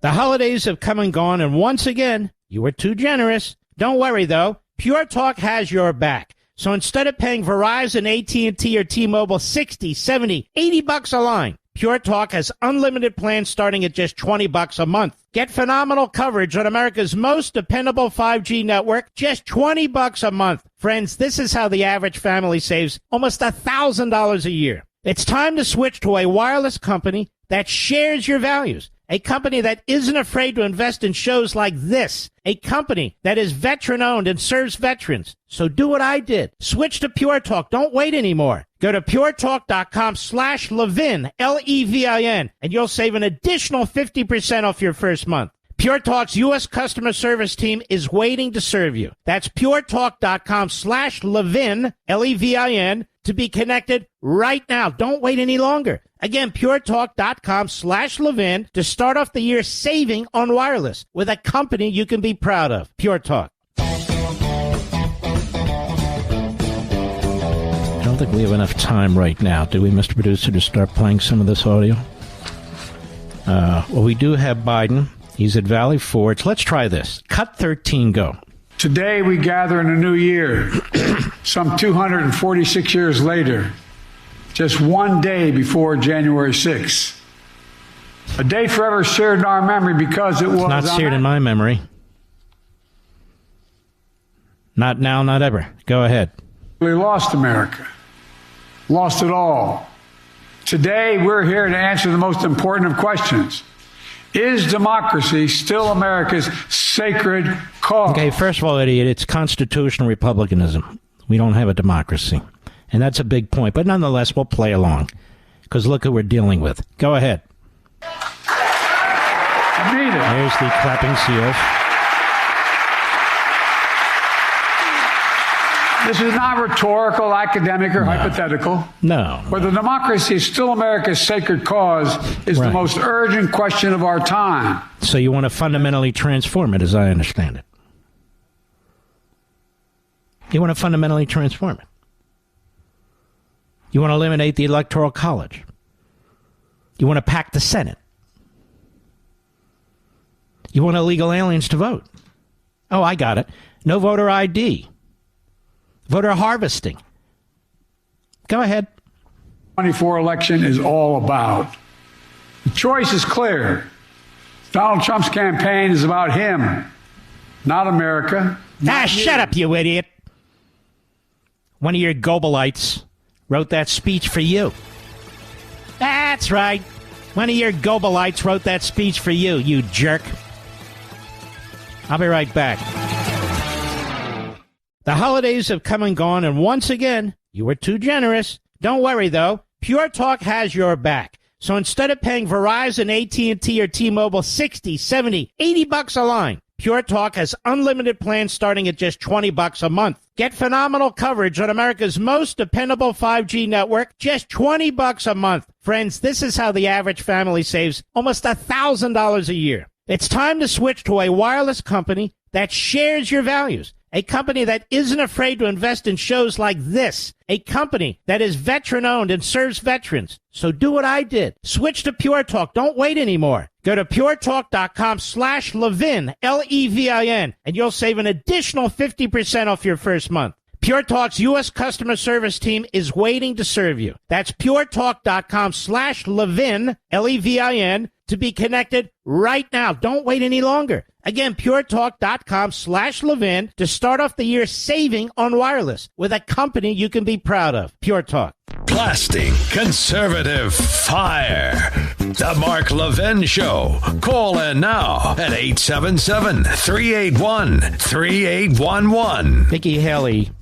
The holidays have come and gone, and once again, you were too generous. Don't worry, though. Pure Talk has your back. So instead of paying Verizon, AT&T, or T-Mobile $60, $70, $80 a line, Pure Talk has unlimited plans starting at just $20 a month. Get phenomenal coverage on America's most dependable 5G network, just $20 a month. Friends, this is how the average family saves almost $1,000 a year. It's time to switch to a wireless company that shares your values. A company that isn't afraid to invest in shows like this. A company that is veteran-owned and serves veterans. So do what I did. Switch to Pure Talk. Don't wait anymore. Go to puretalk.com/Levin, Levin, and you'll save an additional 50% off your first month. Pure Talk's U.S. customer service team is waiting to serve you. That's puretalk.com/Levin, Levin, to be connected right now. Don't wait any longer. Again, puretalk.com/Levin to start off the year saving on wireless with a company you can be proud of. Pure Talk. I don't think we have enough time right now, do we, Mr. Producer, to start playing some of this audio? Well, we do have Biden. He's at Valley Forge. Let's try this. Cut 13, go. Today we gather in a new year, some 246 years later, just one day before January 6th. A day forever seared in our memory because it was... It's not seared in my memory. Not now, not ever. Go ahead. We lost America. Lost it all. Today we're here to answer the most important of questions. Is democracy still America's sacred cause? Okay, first of all, idiot, it's constitutional republicanism. We don't have a democracy. And that's a big point. But nonetheless, we'll play along. Because look who we're dealing with. Go ahead. There's the clapping seals. This is not rhetorical, academic, or hypothetical. No. Whether democracy is still America's sacred cause is the most urgent question of our time. So you want to fundamentally transform it, as I understand it. You want to fundamentally transform it. You want to eliminate the Electoral College. You want to pack the Senate. You want illegal aliens to vote. Oh, I got it. No voter ID. Voter harvesting. Go ahead. 2024 election is all about. The choice is clear. Donald Trump's campaign is about him, not America. Shut up, you idiot. One of your Gobelites wrote that speech for you. That's right. One of your Gobelites wrote that speech for you, you jerk. I'll be right back. The holidays have come and gone, and once again, you were too generous. Don't worry, though. Pure Talk has your back. So instead of paying Verizon, AT&T, or T-Mobile $60, $70, $80 a line, Pure Talk has unlimited plans starting at just $20 a month. Get phenomenal coverage on America's most dependable 5G network, just $20 a month. Friends, this is how the average family saves almost $1,000 a year. It's time to switch to a wireless company that shares your values. A company that isn't afraid to invest in shows like this. A company that is veteran-owned and serves veterans. So do what I did. Switch to Pure Talk. Don't wait anymore. Go to puretalk.com/Levin, Levin, and you'll save an additional 50% off your first month. Pure Talk's U.S. customer service team is waiting to serve you. That's puretalk.com/Levin, Levin, to be connected right now. Don't wait any longer. Again, puretalk.com/Levin to start off the year saving on wireless with a company you can be proud of. Pure Talk. Blasting conservative fire. The Mark Levin Show. Call in now at 877-381-3811. Nikki Haley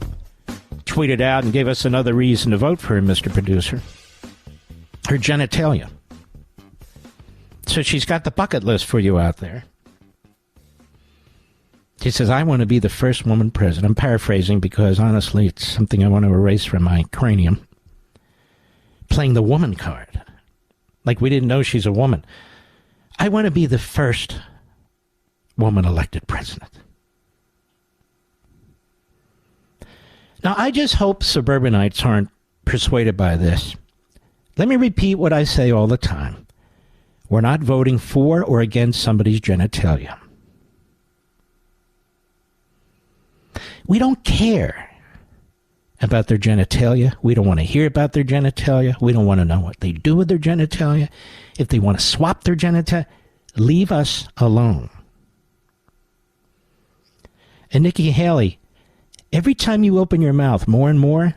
tweeted out and gave us another reason to vote for her, Mr. Producer. Her genitalia. So she's got the bucket list for you out there. She says, I want to be the first woman president. I'm paraphrasing because, honestly, it's something I want to erase from my cranium. Playing the woman card. Like we didn't know she's a woman. I want to be the first woman elected president. Now, I just hope suburbanites aren't persuaded by this. Let me repeat what I say all the time. We're not voting for or against somebody's genitalia. We don't care about their genitalia. We don't want to hear about their genitalia. We don't want to know what they do with their genitalia. If they want to swap their genitalia, leave us alone. And Nikki Haley, every time you open your mouth more and more,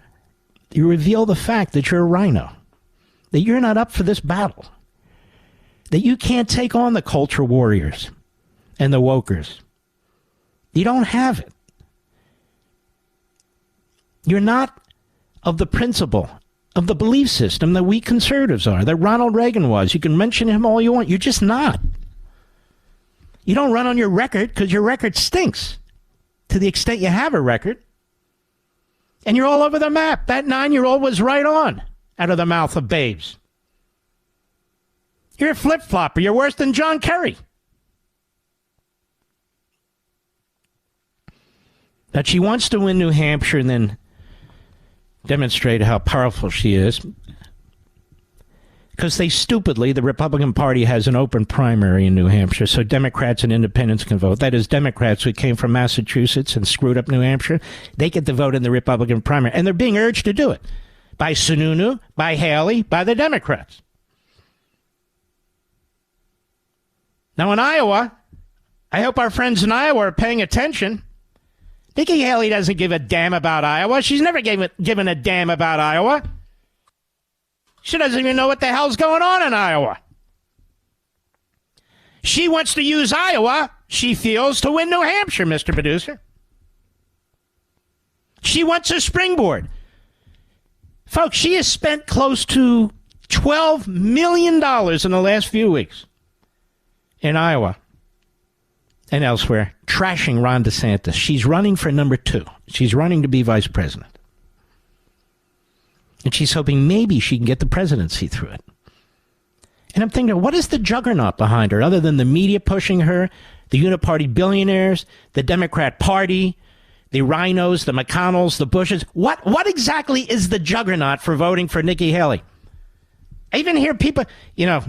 you reveal the fact that you're a rhino, that you're not up for this battle, that you can't take on the culture warriors and the wokers. You don't have it. You're not of the principle, of the belief system that we conservatives are, that Ronald Reagan was. You can mention him all you want. You're just not. You don't run on your record because your record stinks, to the extent you have a record. And you're all over the map. That 9-year-old was right on out of the mouth of babes. You're a flip-flopper. You're worse than John Kerry. But she wants to win New Hampshire and then demonstrate how powerful she is. Because they stupidly, the Republican Party has an open primary in New Hampshire, so Democrats and independents can vote. That is, Democrats who came from Massachusetts and screwed up New Hampshire, they get to vote in the Republican primary. And they're being urged to do it by Sununu, by Haley, by the Democrats. Now in Iowa, I hope our friends in Iowa are paying attention. Nikki Haley doesn't give a damn about Iowa. She's never given a damn about Iowa. She doesn't even know what the hell's going on in Iowa. She wants to use Iowa, she feels, to win New Hampshire, Mr. Producer. She wants a springboard. Folks, she has spent close to $12 million in the last few weeks in Iowa and elsewhere, trashing Ron DeSantis. She's running for number 2. She's running to be vice president. And she's hoping maybe she can get the presidency through it. And I'm thinking, what is the juggernaut behind her, other than the media pushing her, the uniparty billionaires, the Democrat Party, the rhinos, the McConnells, the Bushes? What exactly is the juggernaut for voting for Nikki Haley? I even hear people, I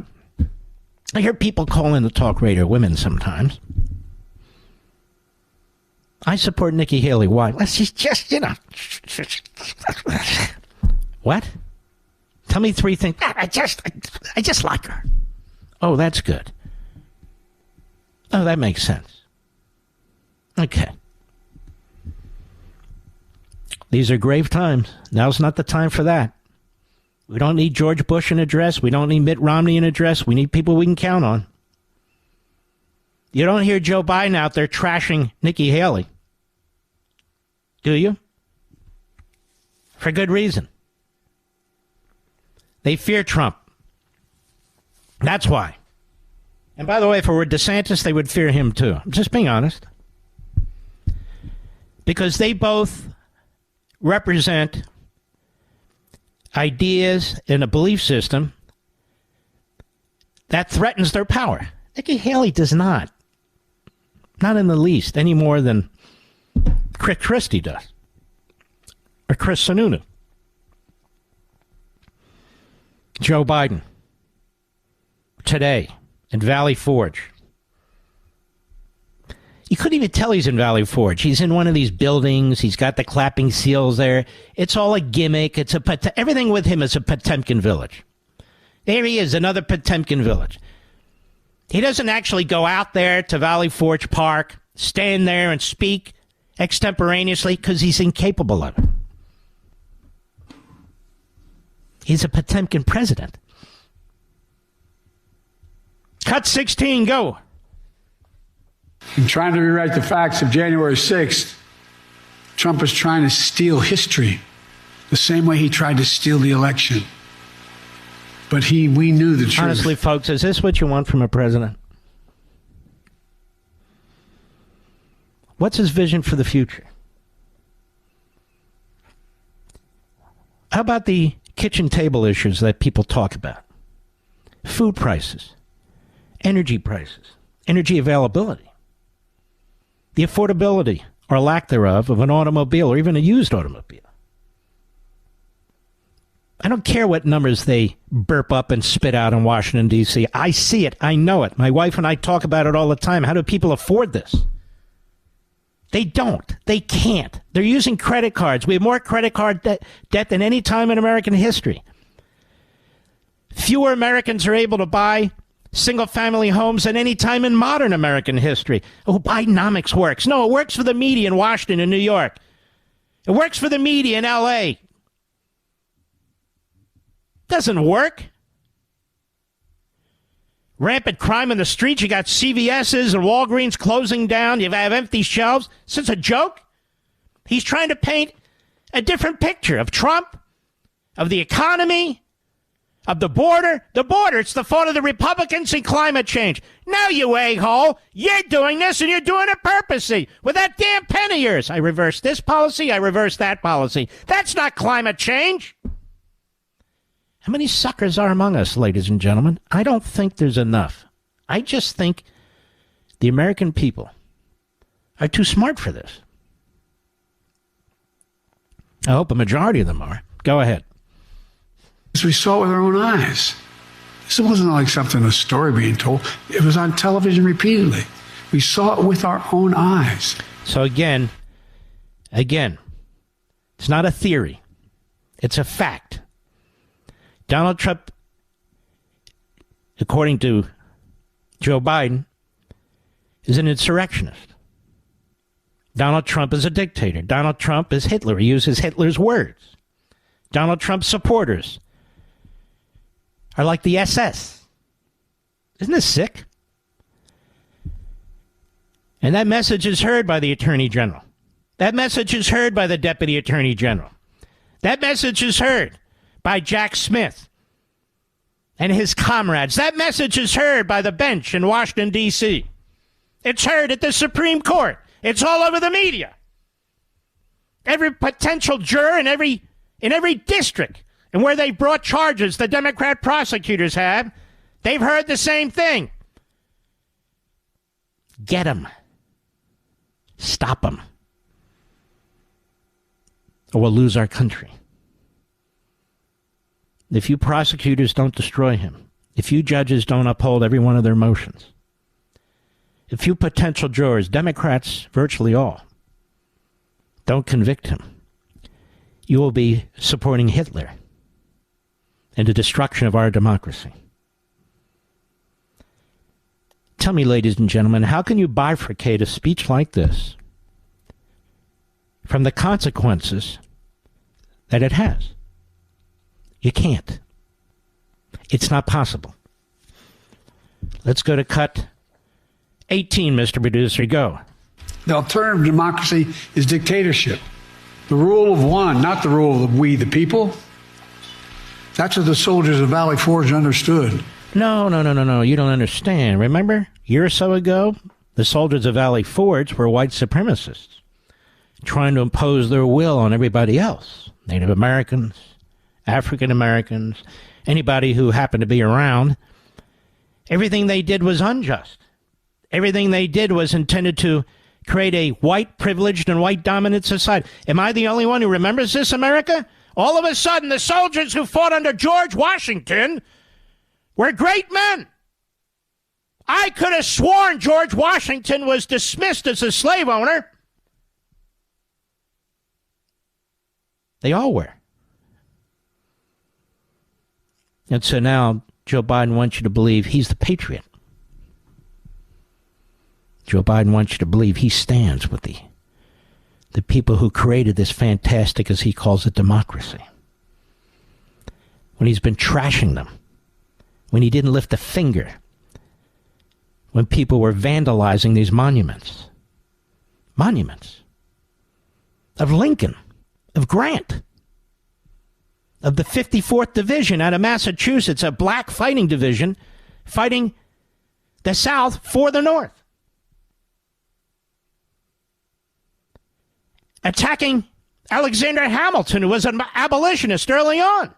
hear people call in the talk radio women sometimes. I support Nikki Haley. Why? Well, she's just, What? Tell me three things. I just like her. Oh, that's good. Oh, that makes sense. Okay. These are grave times. Now's not the time for that. We don't need George Bush in address. We don't need Mitt Romney in address. We need people we can count on. You don't hear Joe Biden out there trashing Nikki Haley. Do you? For good reason. They fear Trump. That's why. And by the way, if it were DeSantis, they would fear him too. I'm just being honest. Because they both represent ideas and a belief system that threatens their power. Nikki Haley does not. Not in the least, any more than Chris Christie does. Or Chris Sununu. Joe Biden. Today, in Valley Forge. You couldn't even tell he's in Valley Forge. He's in one of these buildings. He's got the clapping seals there. It's all a gimmick. Everything with him is a Potemkin village. There he is, another Potemkin village. He doesn't actually go out there to Valley Forge Park, stand there and speak extemporaneously because he's incapable of it. He's a Potemkin president. Cut 16, go. In trying to rewrite the facts of January 6th, Trump is trying to steal history the same way he tried to steal the election. But we knew the truth. Honestly, folks, is this what you want from a president? What's his vision for the future? How about the kitchen table issues that people talk about? Food prices, energy prices, energy availability, the affordability or lack thereof of an automobile or even a used automobile. I don't care what numbers they burp up and spit out in Washington, D.C. I see it. I know it. My wife and I talk about it all the time. How do people afford this? They don't. They can't. They're using credit cards. We have more credit card debt than any time in American history. Fewer Americans are able to buy single-family homes than any time in modern American history. Oh, Bidenomics works. No, it works for the media in Washington and New York. It works for the media in L.A. Doesn't work. Rampant crime in the streets. You got CVS's and Walgreens closing down. You have empty shelves. Is this a joke? He's trying to paint a different picture of Trump, of the economy, of the border. The border, it's the fault of the Republicans and climate change. No, you a-hole. You're doing this and you're doing it purposely with that damn pen of yours. I reversed this policy. I reversed that policy. That's not climate change. How many suckers are among us, ladies and gentlemen? I don't think there's enough. I just think the American people are too smart for this. I hope a majority of them are. Go ahead. We saw it with our own eyes. This wasn't like something, a story being told. It was on television repeatedly. We saw it with our own eyes. So again, it's not a theory. It's a fact. Donald Trump, according to Joe Biden, is an insurrectionist. Donald Trump is a dictator. Donald Trump is Hitler. He uses Hitler's words. Donald Trump's supporters are like the SS. Isn't this sick? And that message is heard by the Attorney General. That message is heard by the Deputy Attorney General. That message is heard by Jack Smith and his comrades. That message is heard by the bench in Washington, D.C. It's heard at the Supreme Court. It's all over the media. Every potential juror in every district and where they brought charges, the Democrat prosecutors have, they've heard the same thing. Get them. Stop them. Or we'll lose our country. If you prosecutors don't destroy him, if you judges don't uphold every one of their motions, if you potential jurors, Democrats, virtually all, don't convict him, you will be supporting Hitler. and the destruction of our democracy. Tell me, ladies and gentlemen, how can you bifurcate a speech like this from the consequences that it has? You can't. It's not possible. Let's go to cut 18, Mr. Producer. Go. The alternative to democracy is dictatorship. The rule of one, not the rule of we, the people. That's what the soldiers of Valley Forge understood. No. You don't understand. Remember, a year or so ago, the soldiers of Valley Forge were white supremacists trying to impose their will on everybody else. Native Americans, African Americans, anybody who happened to be around. Everything they did was unjust. Everything they did was intended to create a white privileged and white dominant society. Am I the only one who remembers this, America? All of a sudden, the soldiers who fought under George Washington were great men. I could have sworn George Washington was dismissed as a slave owner. They all were. And so now Joe Biden wants you to believe he's the patriot. Joe Biden wants you to believe he stands with the people who created this fantastic, as he calls it, democracy. When he's been trashing them, when he didn't lift a finger, when people were vandalizing these monuments of Lincoln, of Grant, of the 54th Division out of Massachusetts, a black fighting division fighting the South for the North. Attacking Alexander Hamilton, who was an abolitionist early on.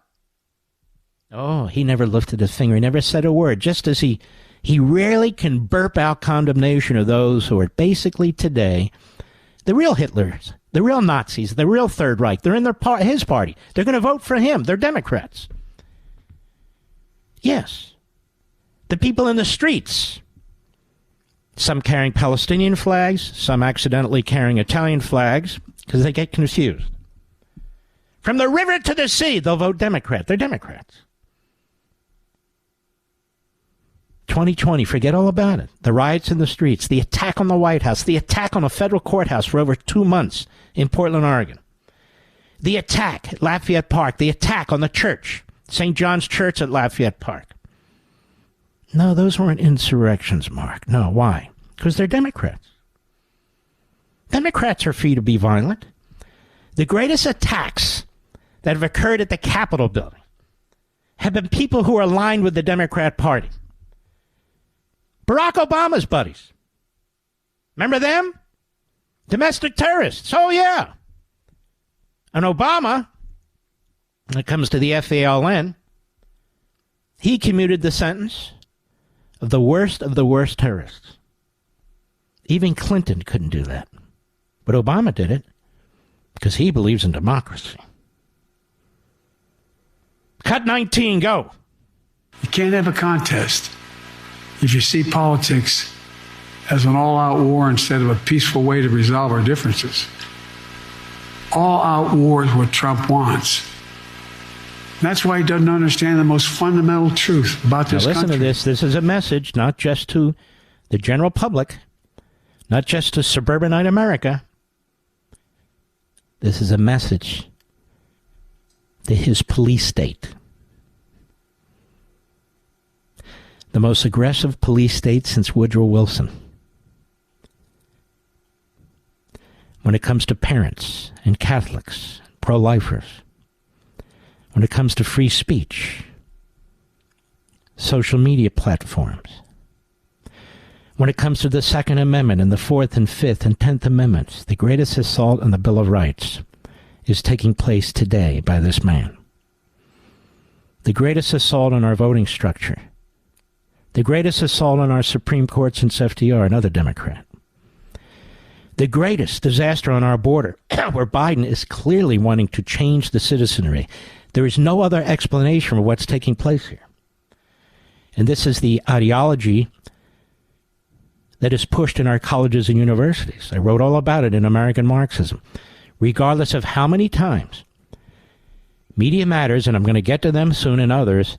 Oh, he never lifted a finger. He never said a word, just as he rarely can burp out condemnation of those who are basically today the real Hitlers, the real Nazis, the real Third Reich. They're in his party. They're going to vote for him. They're Democrats. Yes. The people in the streets. Some carrying Palestinian flags, some accidentally carrying Italian flags, because they get confused. From the river to the sea, they'll vote Democrat. They're Democrats. 2020, forget all about it. The riots in the streets, the attack on the White House, the attack on a federal courthouse for over 2 months in Portland, Oregon. The attack at Lafayette Park, the attack on the church, St. John's Church at Lafayette Park. No, those weren't insurrections, Mark. No, why? Because they're Democrats. Democrats are free to be violent. The greatest attacks that have occurred at the Capitol building have been people who are aligned with the Democrat Party. Barack Obama's buddies. Remember them? Domestic terrorists. Oh, yeah. And Obama, when it comes to the FALN, he commuted the sentence of the worst terrorists. Even Clinton couldn't do that. But Obama did it because he believes in democracy. Cut 19, go. You can't have a contest if you see politics as an all-out war instead of a peaceful way to resolve our differences. All-out war is what Trump wants. That's why he doesn't understand the most fundamental truth about this country. Now listen to this. This is a message not just to the general public, not just to suburbanite America. This is a message to his police state. The most aggressive police state since Woodrow Wilson. When it comes to parents and Catholics, pro-lifers, when it comes to free speech, social media platforms, when it comes to the Second Amendment and the Fourth and Fifth and 10th Amendments, the greatest assault on the Bill of Rights is taking place today by this man. The greatest assault on our voting structure, the greatest assault on our Supreme Court since FDR, another Democrat. The greatest disaster on our border, where Biden is clearly wanting to change the citizenry. There is no other explanation for what's taking place here. And this is the ideology that is pushed in our colleges and universities. I wrote all about it in American Marxism. Regardless of how many times Media Matters, and I'm going to get to them soon, and others,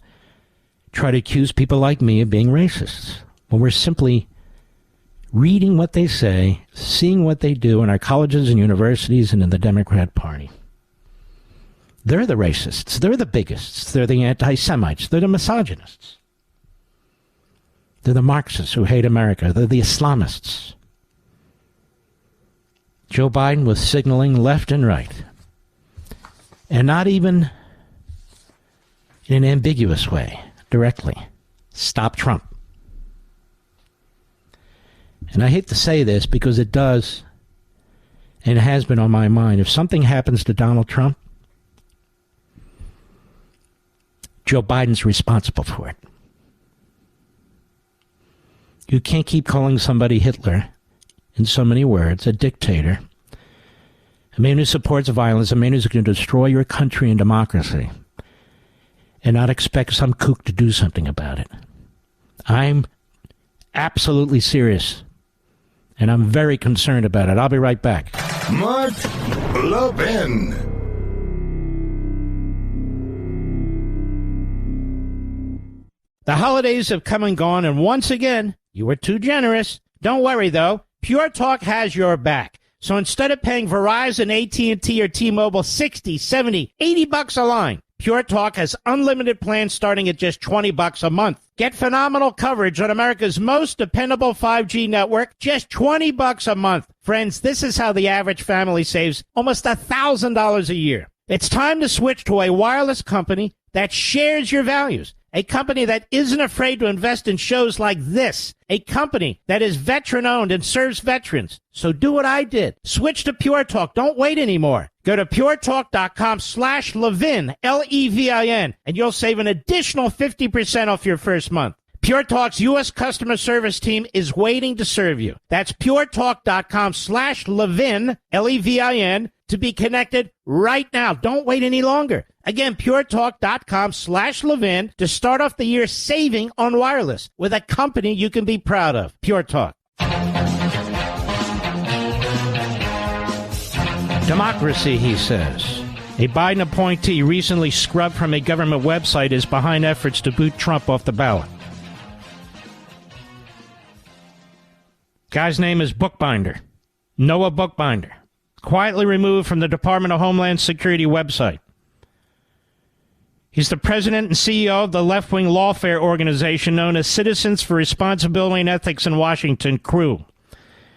try to accuse people like me of being racists when we're simply reading what they say, seeing what they do in our colleges and universities and in the Democrat Party. They're the racists. They're the bigots. They're the anti-Semites. They're the misogynists. They're the Marxists who hate America. They're the Islamists. Joe Biden was signaling left and right. And not even in an ambiguous way, directly. Stop Trump. And I hate to say this because it does, and it has been on my mind. If something happens to Donald Trump, Joe Biden's responsible for it. You can't keep calling somebody Hitler in so many words, a dictator, a man who supports violence, a man who's going to destroy your country and democracy, and not expect some kook to do something about it. I'm absolutely serious, and I'm very concerned about it. I'll be right back. Mark Levin. The holidays have come and gone, and once again, you were too generous. Don't worry, though. Pure Talk has your back. So instead of paying Verizon, AT&T, or T-Mobile $60, $70, $80 a line, Pure Talk has unlimited plans starting at just $20 a month. Get phenomenal coverage on America's most dependable 5G network, just $20 a month. Friends, this is how the average family saves almost $1,000 a year. It's time to switch to a wireless company that shares your values. A company that isn't afraid to invest in shows like this. A company that is veteran-owned and serves veterans. So do what I did. Switch to Pure Talk. Don't wait anymore. Go to puretalk.com/Levin, Levin, and you'll save an additional 50% off your first month. Pure Talk's U.S. customer service team is waiting to serve you. That's puretalk.com/Levin, Levin, to be connected right now. Don't wait any longer. Again, puretalk.com/Levin to start off the year saving on wireless with a company you can be proud of. Pure Talk. Democracy, he says. A Biden appointee recently scrubbed from a government website is behind efforts to boot Trump off the ballot. Guy's name is Bookbinder. Noah Bookbinder. Quietly removed from the Department of Homeland Security website. He's the president and CEO of the left-wing lawfare organization known as Citizens for Responsibility and Ethics in Washington, CREW.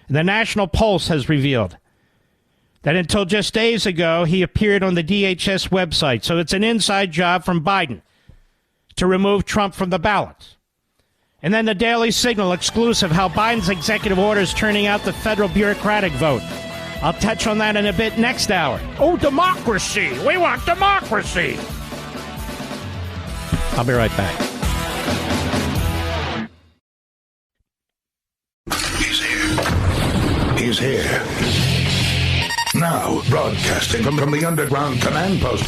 The National Pulse has revealed that until just days ago, he appeared on the DHS website. So it's an inside job from Biden to remove Trump from the ballots. And then the Daily Signal exclusive, how Biden's executive order is turning out the federal bureaucratic vote. I'll touch on that in a bit next hour. Oh, democracy. We want democracy. I'll be right back. He's here. He's here. Now, broadcasting from the underground command post,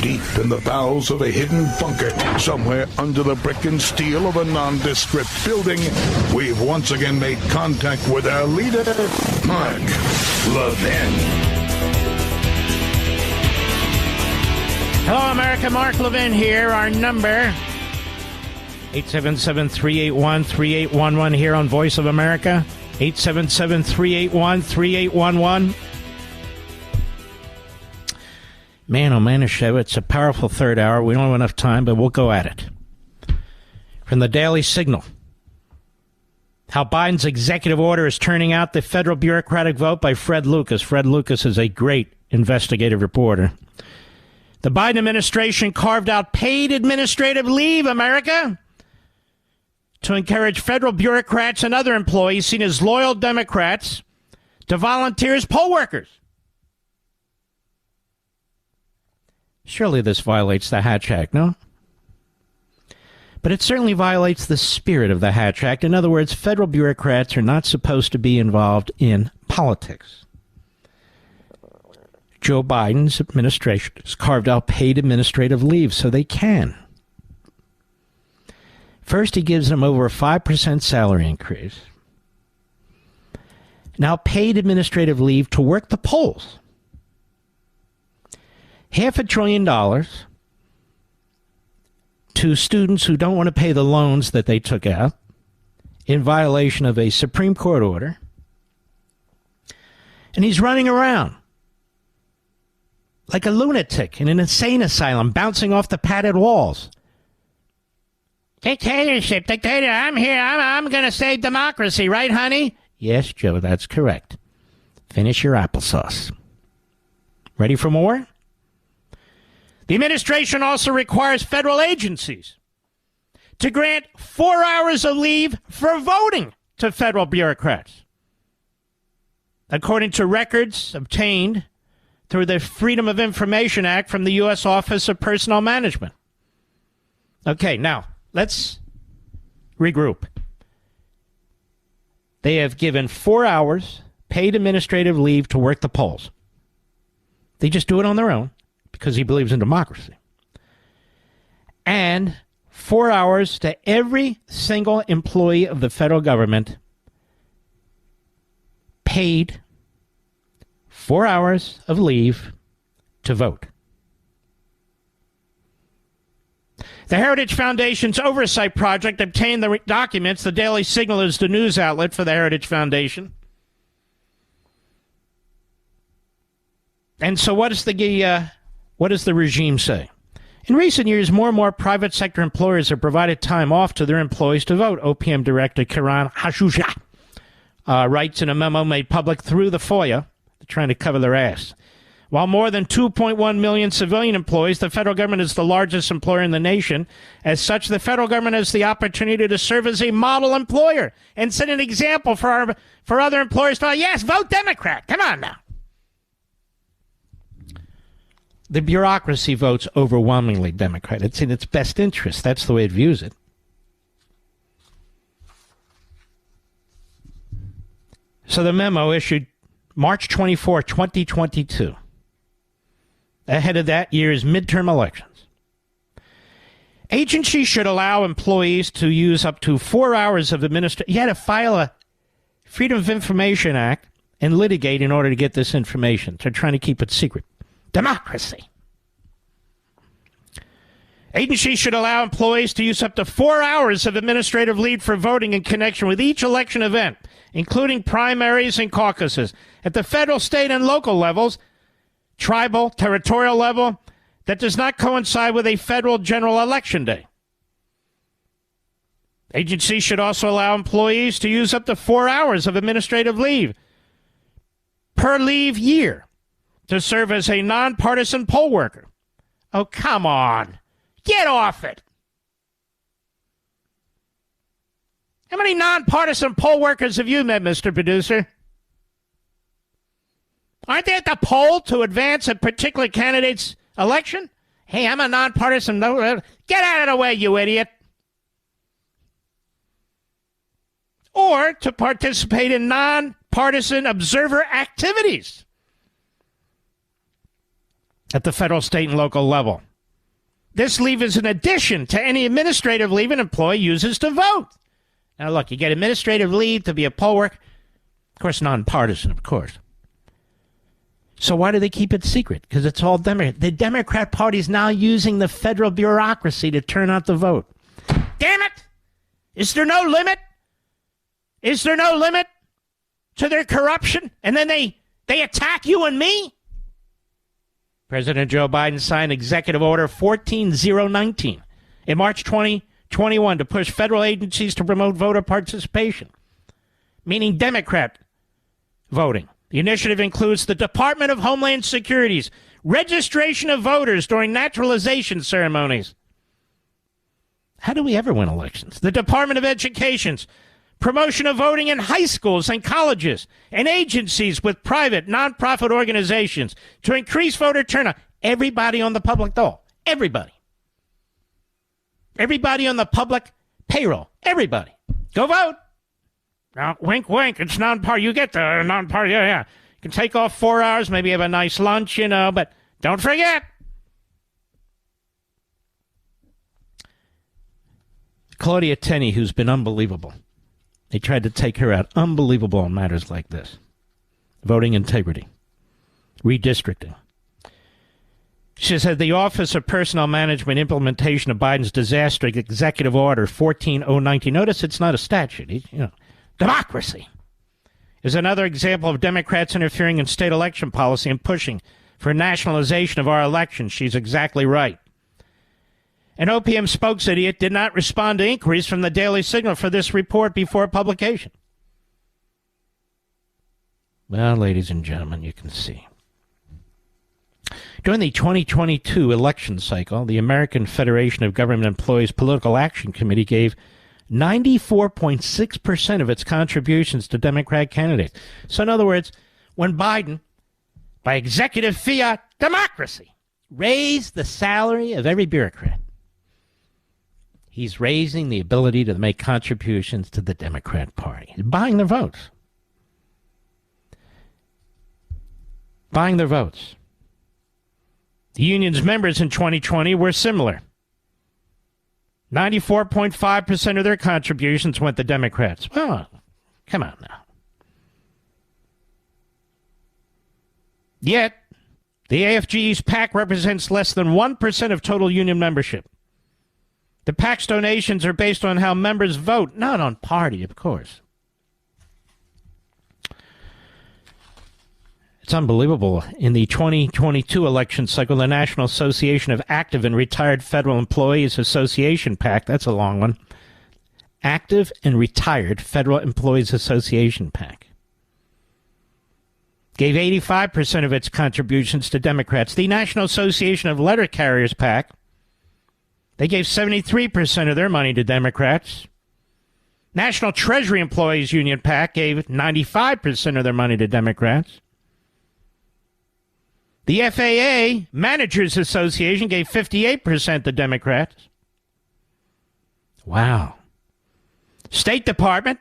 deep in the bowels of a hidden bunker, somewhere under the brick and steel of a nondescript building, we've once again made contact with our leader, Mark Levin. Hello, America. Mark Levin here. Our number, 877-381-3811 here on Voice of America. 877-381-3811. Man, oh man, it's a powerful third hour. We don't have enough time, but we'll go at it. From the Daily Signal, how Biden's executive order is turning out the federal bureaucratic vote by Fred Lucas. Fred Lucas is a great investigative reporter. The Biden administration carved out paid administrative leave, America, to encourage federal bureaucrats and other employees seen as loyal Democrats to volunteer as poll workers. Surely this violates the Hatch Act, no? But it certainly violates the spirit of the Hatch Act. In other words, federal bureaucrats are not supposed to be involved in politics. Joe Biden's administration has carved out paid administrative leave so they can. First, he gives them over a 5% salary increase. Now, paid administrative leave to work the polls. $500 billion to students who don't want to pay the loans that they took out in violation of a Supreme Court order. And he's running around like a lunatic in an insane asylum, bouncing off the padded walls. Dictatorship, dictator, I'm here. I'm going to save democracy, right, honey? Yes, Joe, that's correct. Finish your applesauce. Ready for more? The administration also requires federal agencies to grant 4 hours of leave for voting to federal bureaucrats. According to records obtained through the Freedom of Information Act from the U.S. Office of Personnel Management. Okay, now, let's regroup. They have given 4 hours paid administrative leave to work the polls. They just do it on their own because he believes in democracy. And 4 hours to every single employee of the federal government, paid 4 hours of leave to vote. The Heritage Foundation's Oversight Project obtained the documents. The Daily Signal is the news outlet for the Heritage Foundation. And so what does the regime say? In recent years, more and more private sector employers have provided time off to their employees to vote. OPM Director Kiran Hashusha writes in a memo made public through the FOIA. They're trying to cover their ass. While more than 2.1 million civilian employees, the federal government is the largest employer in the nation. As such, the federal government has the opportunity to serve as a model employer and set an example for other employers to, yes, vote Democrat. Come on now. The bureaucracy votes overwhelmingly Democrat. It's in its best interest. That's the way it views it. So the memo issued March 24, 2022, ahead of that year's midterm elections. Agencies should allow employees to use up to 4 hours of administration. You had to file a Freedom of Information Act and litigate in order to get this information. They're trying to keep it secret. Democracy. Agencies should allow employees to use up to 4 hours of administrative leave for voting in connection with each election event, including primaries and caucuses, at the federal, state, and local levels, tribal, territorial level, that does not coincide with a federal general election day. Agencies should also allow employees to use up to 4 hours of administrative leave per leave year to serve as a nonpartisan poll worker. Oh, come on. Get off it. How many nonpartisan poll workers have you met, Mr. Producer? Aren't they at the poll to advance a particular candidate's election? Hey, I'm a nonpartisan. Get out of the way, you idiot. Or to participate in nonpartisan observer activities at the federal, state, and local level. This leave is in addition to any administrative leave an employee uses to vote. Now, look, you get administrative leave to be a poll worker. Of course, nonpartisan, of course. So why do they keep it secret? Because it's all Democrat. The Democrat Party is now using the federal bureaucracy to turn out the vote. Damn it! Is there no limit? Is there no limit to their corruption? And then they attack you and me? President Joe Biden signed Executive Order 14019 in March 2021 to push federal agencies to promote voter participation, meaning Democrat voting. The initiative includes the Department of Homeland Security's registration of voters during naturalization ceremonies. How do we ever win elections? The Department of Education's promotion of voting in high schools and colleges and agencies with private nonprofit organizations to increase voter turnout. Everybody on the public dole. Everybody. Everybody on the public payroll. Everybody. Go vote. Now, wink, wink. It's non-party. You get the non-party. Yeah. You can take off 4 hours, maybe have a nice lunch, but don't forget. Claudia Tenney, who's been unbelievable. They tried to take her out. Unbelievable on matters like this. Voting integrity. Redistricting. She said the Office of Personnel Management implementation of Biden's disastrous executive order 14019. Notice it's not a statute. Democracy is another example of Democrats interfering in state election policy and pushing for nationalization of our elections. She's exactly right. An OPM spokesidiot did not respond to inquiries from the Daily Signal for this report before publication. Well, ladies and gentlemen, you can see. During the 2022 election cycle, the American Federation of Government Employees Political Action Committee gave 94.6% of its contributions to Democrat candidates. So in other words, when Biden, by executive fiat democracy, raised the salary of every bureaucrat, he's raising the ability to make contributions to the Democrat Party. He's buying their votes. Buying their votes. The union's members in 2020 were similar. 94.5% of their contributions went to Democrats. Well, come on now. Yet, the AFGE's PAC represents less than 1% of total union membership. The PAC's donations are based on how members vote, not on party, of course. It's unbelievable. In the 2022 election cycle, the National Association of Active and Retired Federal Employees Association, PAC, that's a long one, Active and Retired Federal Employees Association, PAC, gave 85% of its contributions to Democrats. The National Association of Letter Carriers, PAC, they gave 73% of their money to Democrats. National Treasury Employees Union, PAC, gave 95% of their money to Democrats. The FAA Managers Association gave 58% to Democrats. Wow. State Department,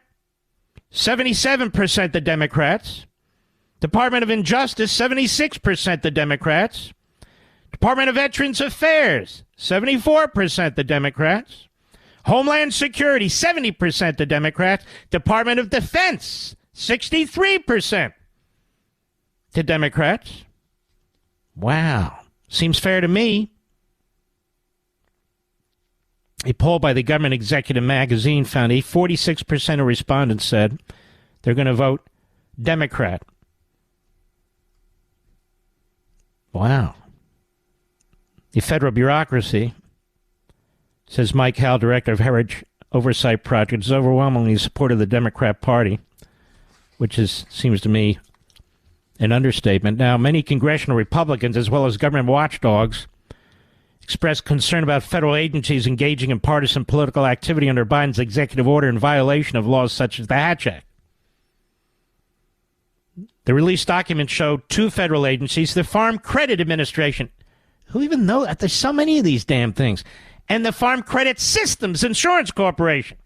77% to Democrats. Department of Injustice, 76% to Democrats. Department of Veterans Affairs, 74% to Democrats. Homeland Security, 70% to Democrats. Department of Defense, 63% to Democrats. Wow. Seems fair to me. A poll by the Government Executive Magazine found 46% of respondents said they're going to vote Democrat. Wow. The federal bureaucracy, says Mike Howell, director of Heritage Oversight Project, is overwhelmingly in support of the Democrat Party, which seems to me an understatement. Now, many congressional Republicans, as well as government watchdogs, expressed concern about federal agencies engaging in partisan political activity under Biden's executive order in violation of laws such as the Hatch Act. The released documents showed two federal agencies, the Farm Credit Administration, who even know that there's so many of these damn things, and the Farm Credit Systems Insurance Corporation.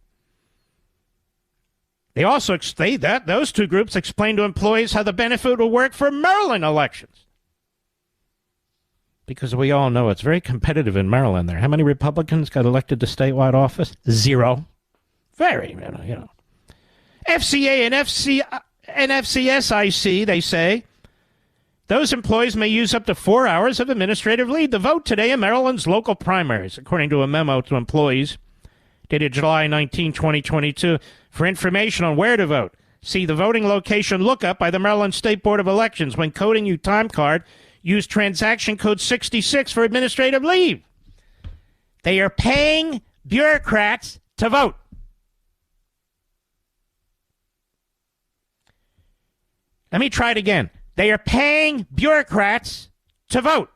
They also those two groups explained to employees how the benefit will work for Maryland elections. Because we all know it's very competitive in Maryland there. How many Republicans got elected to statewide office? 0. Very, FCA and FCSIC, they say, those employees may use up to 4 hours of administrative leave to vote today in Maryland's local primaries, according to a memo to employees dated July 19, 2022. For information on where to vote, see the voting location lookup by the Maryland State Board of Elections. When coding your time card, use transaction code 66 for administrative leave. They are paying bureaucrats to vote. Let me try it again. They are paying bureaucrats to vote.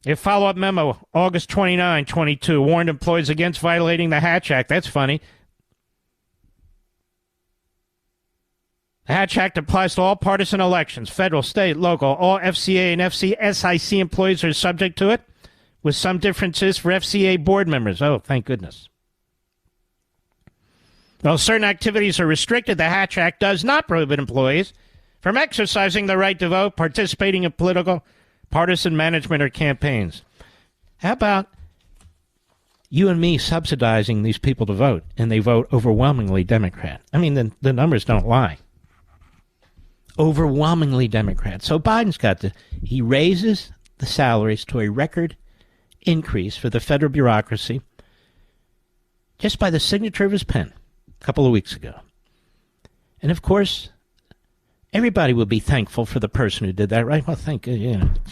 A follow-up memo, August 29, 22, warned employees against violating the Hatch Act. That's funny. The Hatch Act applies to all partisan elections, federal, state, local. All FCA and FCSIC employees are subject to it, with some differences for FCA board members. Oh, thank goodness. While certain activities are restricted, the Hatch Act does not prohibit employees from exercising the right to vote, participating in political, partisan management, or campaigns. How about you and me subsidizing these people to vote, and they vote overwhelmingly Democrat? I mean, the numbers don't lie. overwhelmingly Democrats. So Biden's he raises the salaries to a record increase for the federal bureaucracy just by the signature of his pen a couple of weeks ago. And of course, everybody will be thankful for the person who did that, right? Well, it's a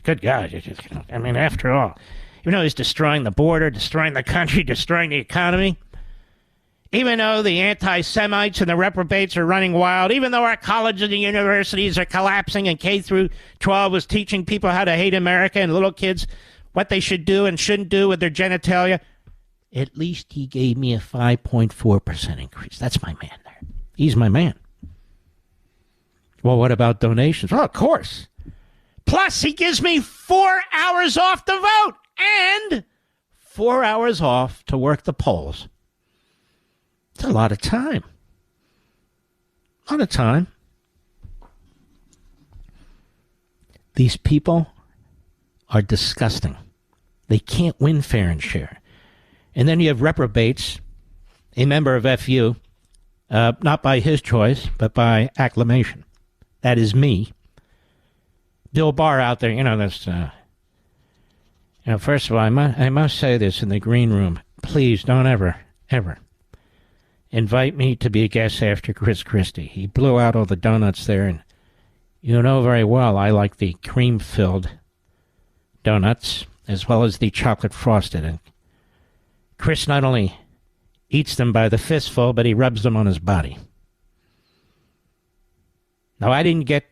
good guy. I mean, after all, even though he's destroying the border, destroying the country, destroying the economy, even though the anti-Semites and the reprobates are running wild, even though our colleges and universities are collapsing and K through 12 is teaching people how to hate America and little kids what they should do and shouldn't do with their genitalia, at least he gave me a 5.4% increase. That's my man there. He's my man. Well, what about donations? Well, of course. Plus, he gives me 4 hours off to vote and 4 hours off to work the polls. It's a lot of time. A lot of time. These people are disgusting. They can't win fair and share. And then you have reprobates, a member of FU, not by his choice, but by acclamation. That is me. Bill Barr out there, first of all, I must say this in the green room. Please don't ever invite me to be a guest after Chris Christie. He blew out all the donuts there, and you know very well I like the cream-filled donuts as well as the chocolate frosted. And Chris not only eats them by the fistful, but he rubs them on his body. Now, I didn't get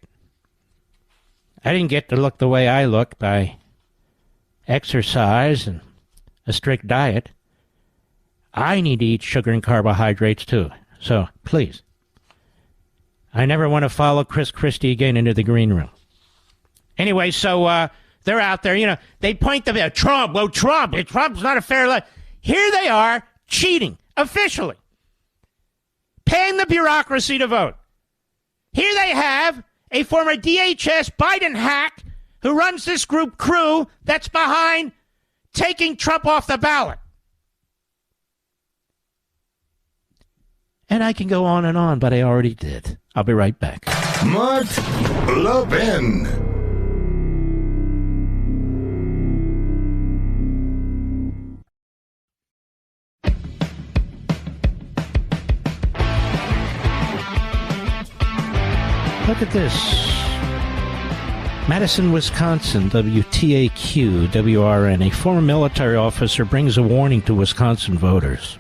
to look the way I look by exercise and a strict diet. I need to eat sugar and carbohydrates too. So, please. I never want to follow Chris Christie again into the green room. Anyway, so they're out there, they point to Trump. Well, Trump's not a fair life. Here they are cheating officially, paying the bureaucracy to vote. Here they have a former DHS Biden hack who runs this crew that's behind taking Trump off the ballot. And I can go on, but I already did. I'll be right back. Mark Levin. Look at this. Madison, Wisconsin, WTAQ, WRN. A former military officer brings a warning to Wisconsin voters.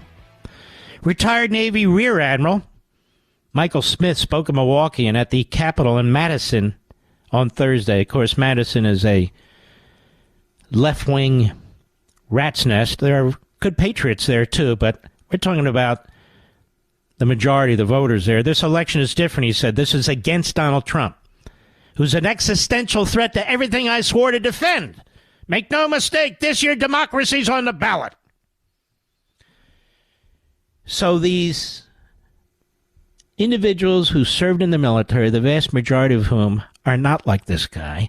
Retired Navy Rear Admiral Michael Smith spoke in Milwaukee and at the Capitol in Madison on Thursday. Of course, Madison is a left-wing rat's nest. There are good patriots there, too, but we're talking about the majority of the voters there. This election is different, he said. This is against Donald Trump, who's an existential threat to everything I swore to defend. Make no mistake, this year democracy's on the ballot. So these individuals who served in the military, the vast majority of whom are not like this guy,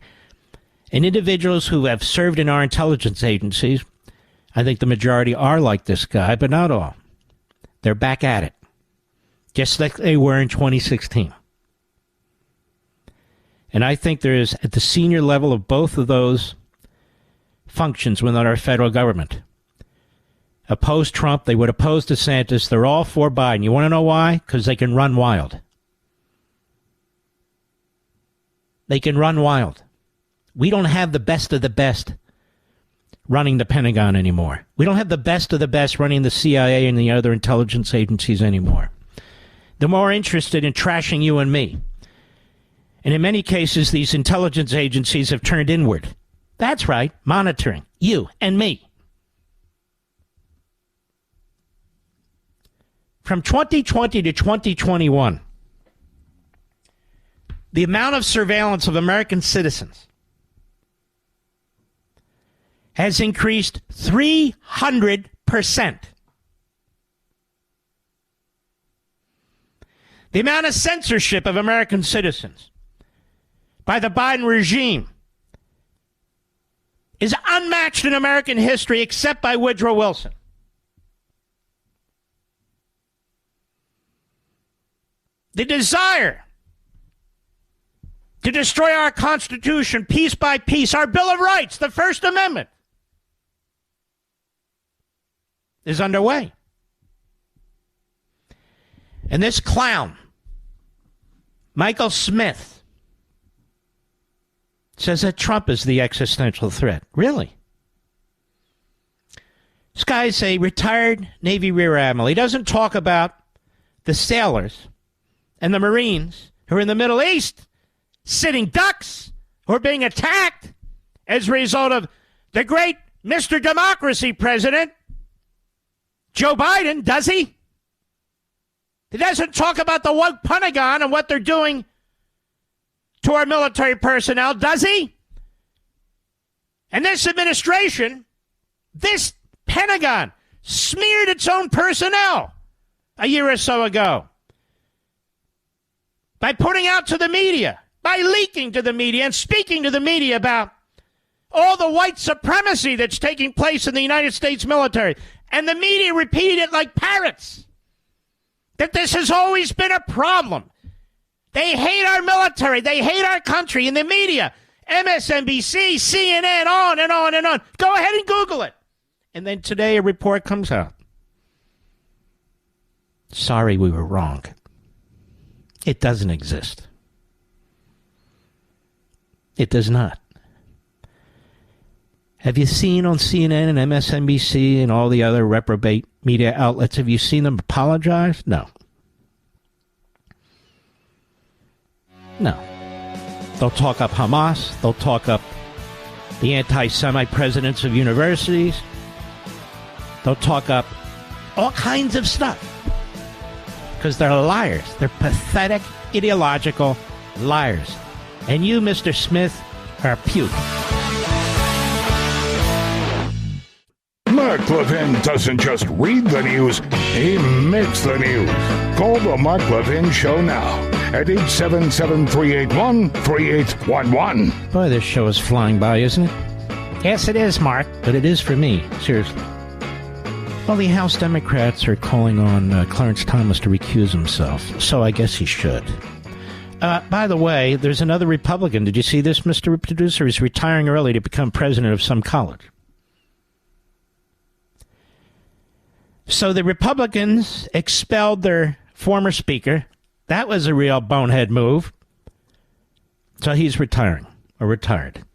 and individuals who have served in our intelligence agencies, I think the majority are like this guy, but not all. They're back at it, just like they were in 2016. And I think there is, at the senior level of both of those functions within our federal government, opposed Trump, they would oppose DeSantis. They're all for Biden. You want to know why? Because they can run wild. They can run wild. We don't have the best of the best running the Pentagon anymore. We don't have the best of the best running the CIA and the other intelligence agencies anymore. They're more interested in trashing you and me. And in many cases, these intelligence agencies have turned inward. That's right, monitoring you and me. From 2020 to 2021, the amount of surveillance of American citizens has increased 300%. The amount of censorship of American citizens by the Biden regime is unmatched in American history except by Woodrow Wilson. The desire to destroy our Constitution piece by piece, our Bill of Rights, the First Amendment, is underway. And this clown, Michael Smith, says that Trump is the existential threat. Really? This guy's a retired Navy Rear Admiral. He doesn't talk about the sailors and the Marines who are in the Middle East sitting ducks who are being attacked as a result of the great Mr. Democracy president, Joe Biden, does he? He doesn't talk about the woke Pentagon and what they're doing to our military personnel, does he? And this administration, this Pentagon, smeared its own personnel a year or so ago by putting out to the media, by leaking to the media and speaking to the media about all the white supremacy that's taking place in the United States military. And the media repeated it like parrots, that this has always been a problem. They hate our military. They hate our country. In the media, MSNBC, CNN, on and on and on. Go ahead and Google it. And then today a report comes out. Sorry, we were wrong. It doesn't exist. It does not. Have you seen on CNN and MSNBC and all the other reprobate media outlets, have you seen them apologize? No. No. They'll talk up Hamas. They'll talk up the anti-Semite presidents of universities. They'll talk up all kinds of stuff. Because they're liars. They're pathetic, ideological liars. And you, Mr. Smith, are puke. Mark Levin doesn't just read the news, he makes the news. Call the Mark Levin Show now at 877-381-3811. Boy, this show is flying by, isn't it? Yes, it is, Mark, but it is for me. Seriously. Well, the House Democrats are calling on Clarence Thomas to recuse himself, so I guess he should. By the way, there's another Republican. Did you see this, Mr. Producer? He's retiring early to become president of some college. So the Republicans expelled their former speaker. That was a real bonehead move. So he's retiring, or retired.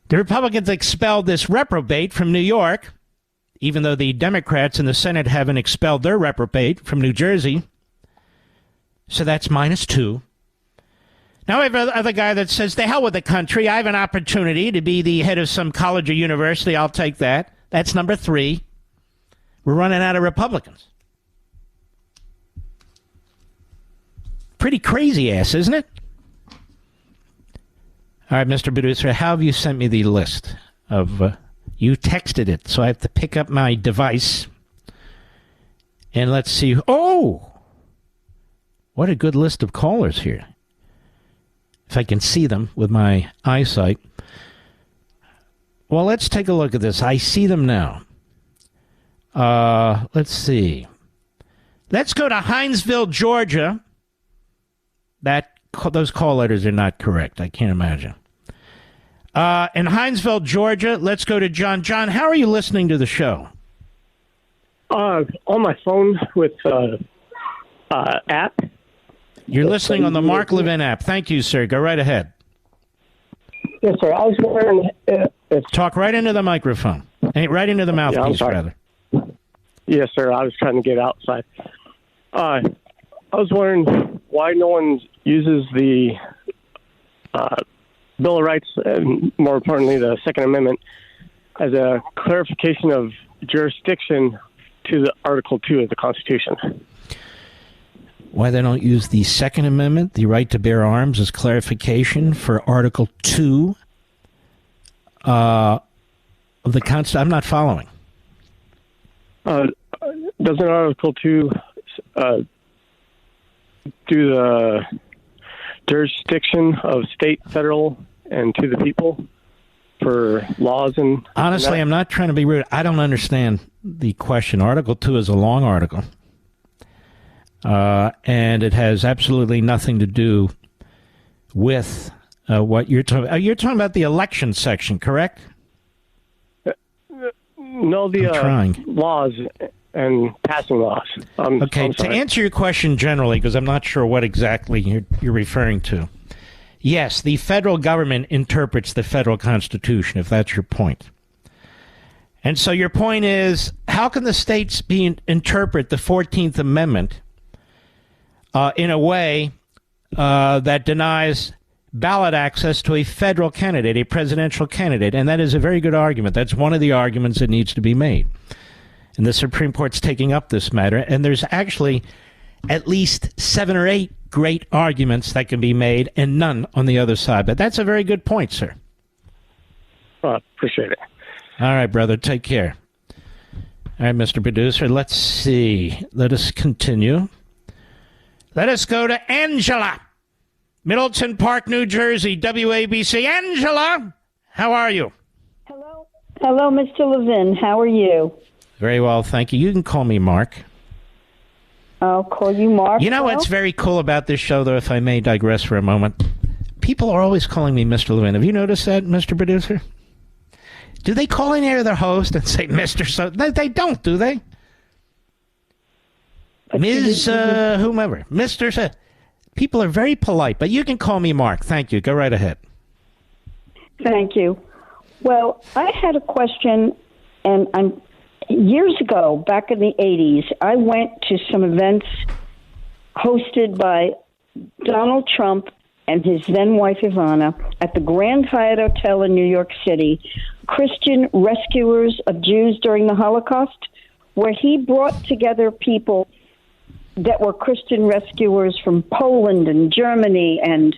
The Republicans expelled this reprobate from New York, even though the Democrats in the Senate haven't expelled their reprobate from New Jersey. So that's -2. Now we have another guy that says, the hell with the country. I have an opportunity to be the head of some college or university. I'll take that. That's number 3. We're running out of Republicans. Pretty crazy ass, isn't it? All right, Mr. Producer, how have you sent me the list of... you texted it, so I have to pick up my device. And let's see. Oh! What a good list of callers here. If I can see them with my eyesight. Well, let's take a look at this. I see them now. Let's see. Let's go to Hinesville, Georgia. Those call letters are not correct. I can't imagine. In Hinesville, Georgia, let's go to John. John, how are you listening to the show? On my phone with app. You're listening on the Mark Levin app. Thank you, sir. Go right ahead. Yes, sir. I was wondering if... Talk right into the microphone. Right into the mouthpiece, rather. Yes, sir. I was trying to get outside. I was wondering why no one uses the Bill of Rights, and more importantly, the Second Amendment, as a clarification of jurisdiction to the Article 2 of the Constitution. Why they don't use the Second Amendment, the right to bear arms, as clarification for Article 2 of the Constitution? I'm not following. Doesn't Article 2 do the jurisdiction of state, federal, and to the people for laws and... Honestly, I'm not trying to be rude. I don't understand the question. Article 2 is a long article. And it has absolutely nothing to do with what you're talking about. You're talking about the election section, correct? No, the laws and passing laws. Okay, to answer your question generally, because I'm not sure what exactly you're referring to. Yes, the federal government interprets the federal Constitution, if that's your point. And so your point is, how can the states interpret the 14th Amendment in a way that denies ballot access to a federal candidate, a presidential candidate? And that is a very good argument. That's one of the arguments that needs to be made. And the Supreme Court's taking up this matter. And there's actually at least 7 or 8 great arguments that can be made and none on the other side. But that's a very good point, sir. Appreciate it. All right, brother. Take care. All right, Mr. Producer. Let's see. Let us continue. Let us go to Angela. Middleton Park, New Jersey, WABC. Angela, how are you? Hello. Hello, Mr. Levin. How are you? Very well, thank you. You can call me Mark. I'll call you Mark. You know what's very cool about this show, though, if I may digress for a moment? People are always calling me Mr. Levin. Have you noticed that, Mr. Producer? Do they call in there their host and say Mr. So? They don't, do they? Ms. Whomever. Mr. People are very polite, but you can call me Mark. Thank you. Go right ahead. Thank you. Well, I had a question, and years ago, back in the 80s, I went to some events hosted by Donald Trump and his then-wife Ivana at the Grand Hyatt Hotel in New York City, Christian Rescuers of Jews During the Holocaust, where he brought together people that were Christian rescuers from Poland and Germany and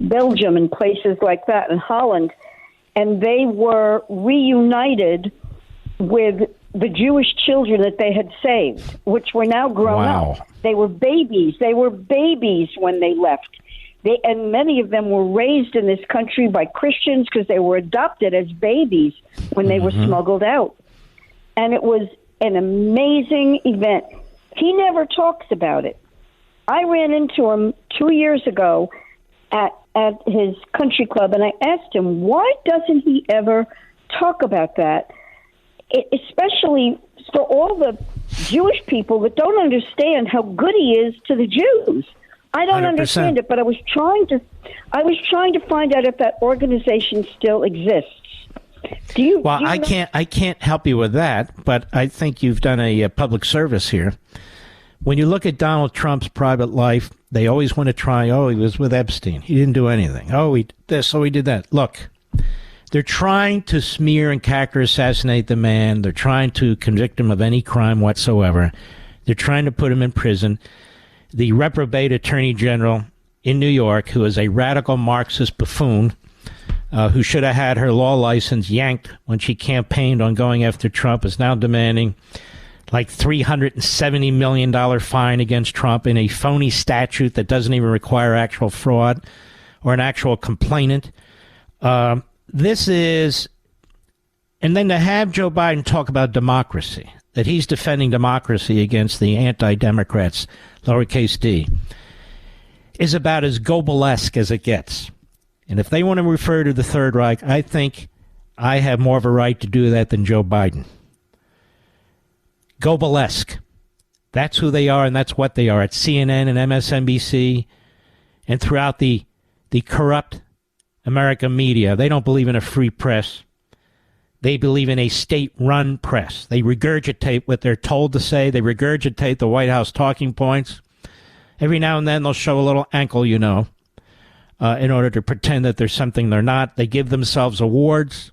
Belgium and places like that, and Holland, and they were reunited with the Jewish children that they had saved, which were now grown up. They were babies. They were babies when they left. And many of them were raised in this country by Christians because they were adopted as babies when they were smuggled out. And it was an amazing event. He never talks about it. I ran into him 2 years ago at his country club, and I asked him, why doesn't he ever talk about that? Especially for all the Jewish people that don't understand how good he is to the Jews. I don't 100%. Understand it, but I was trying to find out if that organization still exists. I can't help you with that, but I think you've done a public service here. When you look at Donald Trump's private life, they always want to try, he was with Epstein. He didn't do anything. He did this, he did that. Look, they're trying to smear and character assassinate the man. They're trying to convict him of any crime whatsoever. They're trying to put him in prison. The reprobate attorney general in New York, who is a radical Marxist buffoon, who should have had her law license yanked when she campaigned on going after Trump, is now demanding like $370 million fine against Trump in a phony statute that doesn't even require actual fraud or an actual complainant. And then to have Joe Biden talk about democracy, that he's defending democracy against the anti-Democrats, lowercase d, is about as Goebbels-esque as it gets. And if they want to refer to the Third Reich, I think I have more of a right to do that than Joe Biden. Goebbels-esque. That's who they are, and that's what they are at CNN and MSNBC and throughout the corrupt American media. They don't believe in a free press. They believe in a state-run press. They regurgitate what they're told to say. They regurgitate the White House talking points. Every now and then they'll show a little ankle, in order to pretend that there's something they're not. They give themselves awards.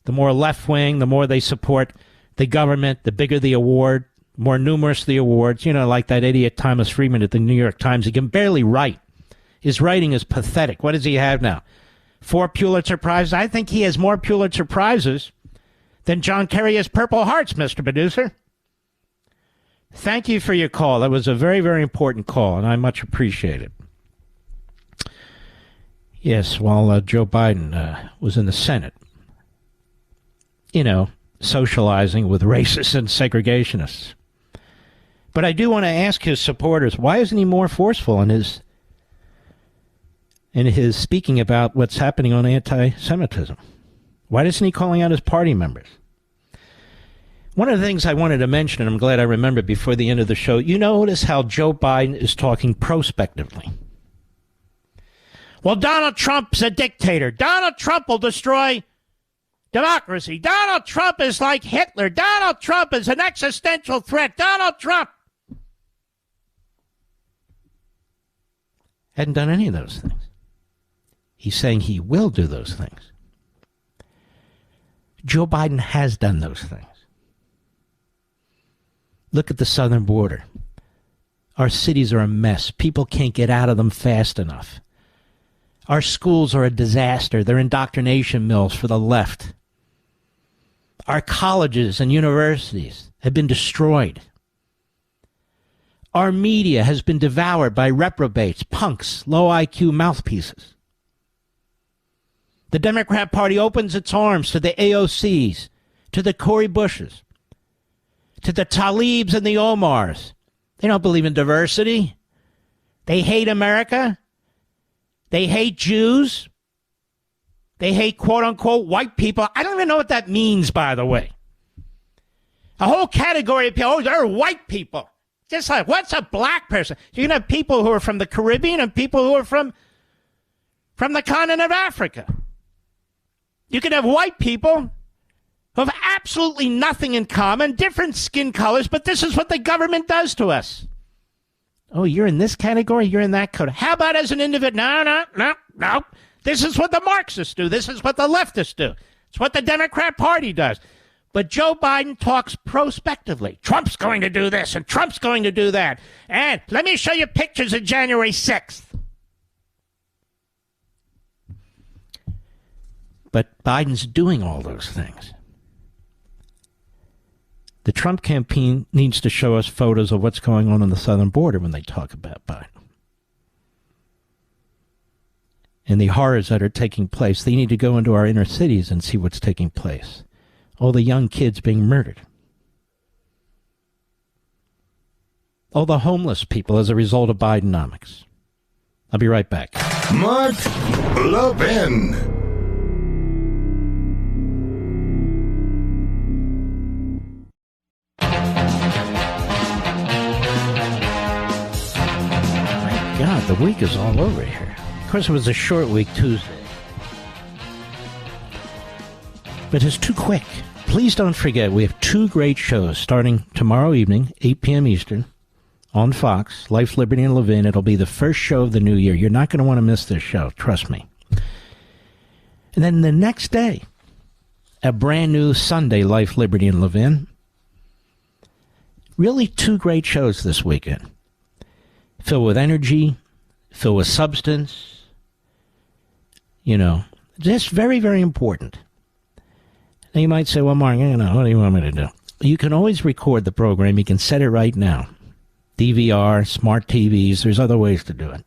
The more left-wing, the more they support the government, the bigger the award, more numerous the awards. Like that idiot Thomas Friedman at the New York Times. He can barely write. His writing is pathetic. What does he have now? 4 Pulitzer Prizes? I think he has more Pulitzer Prizes than John Kerry has Purple Hearts, Mr. Producer. Thank you for your call. That was a very, very important call, and I much appreciate it. Yes, while Joe Biden was in the Senate, socializing with racists and segregationists. But I do want to ask his supporters, why isn't he more forceful in his in his speaking about what's happening on anti-Semitism? Why isn't he calling out his party members? One of the things I wanted to mention, and I'm glad I remembered before the end of the show, you notice how Joe Biden is talking prospectively. Well, Donald Trump's a dictator. Donald Trump will destroy democracy. Donald Trump is like Hitler. Donald Trump is an existential threat. Donald Trump hadn't done any of those things. He's saying he will do those things. Joe Biden has done those things. Look at the southern border. Our cities are a mess. People can't get out of them fast enough. Our schools are a disaster. They're indoctrination mills for the left. Our colleges and universities have been destroyed. Our media has been devoured by reprobates, punks, low IQ mouthpieces. The Democrat Party opens its arms to the AOCs, to the Cori Bushes, to the Talibs and the Omars. They don't believe in diversity. They hate America. They hate Jews. They hate quote-unquote white people. I don't even know what that means, by the way. A whole category of people, they're white people. Just like, what's a black person? You can have people who are from the Caribbean and people who are from the continent of Africa. You can have white people who have absolutely nothing in common, different skin colors, but this is what the government does to us. Oh, you're in this category? You're in that category. How about as an individual? No. This is what the Marxists do. This is what the leftists do. It's what the Democrat Party does. But Joe Biden talks prospectively. Trump's going to do this, and Trump's going to do that. And let me show you pictures of January 6th. But Biden's doing all those things. The Trump campaign needs to show us photos of what's going on the southern border when they talk about Biden. And the horrors that are taking place. They need to go into our inner cities and see what's taking place. All the young kids being murdered. All the homeless people as a result of Bidenomics. I'll be right back. Mark Levin. God, the week is all over here. Of course, it was a short week Tuesday. But it's too quick. Please don't forget, we have two great shows starting tomorrow evening, 8 p.m. Eastern, on Fox, Life, Liberty, and Levin. It'll be the first show of the new year. You're not going to want to miss this show, trust me. And then the next day, a brand new Sunday, Life, Liberty, and Levin. Really two great shows this weekend. Filled with energy, filled with substance, just very, very important. Now you might say, well, Mark, what do you want me to do? You can always record the program. You can set it right now. DVR, smart TVs, there's other ways to do it.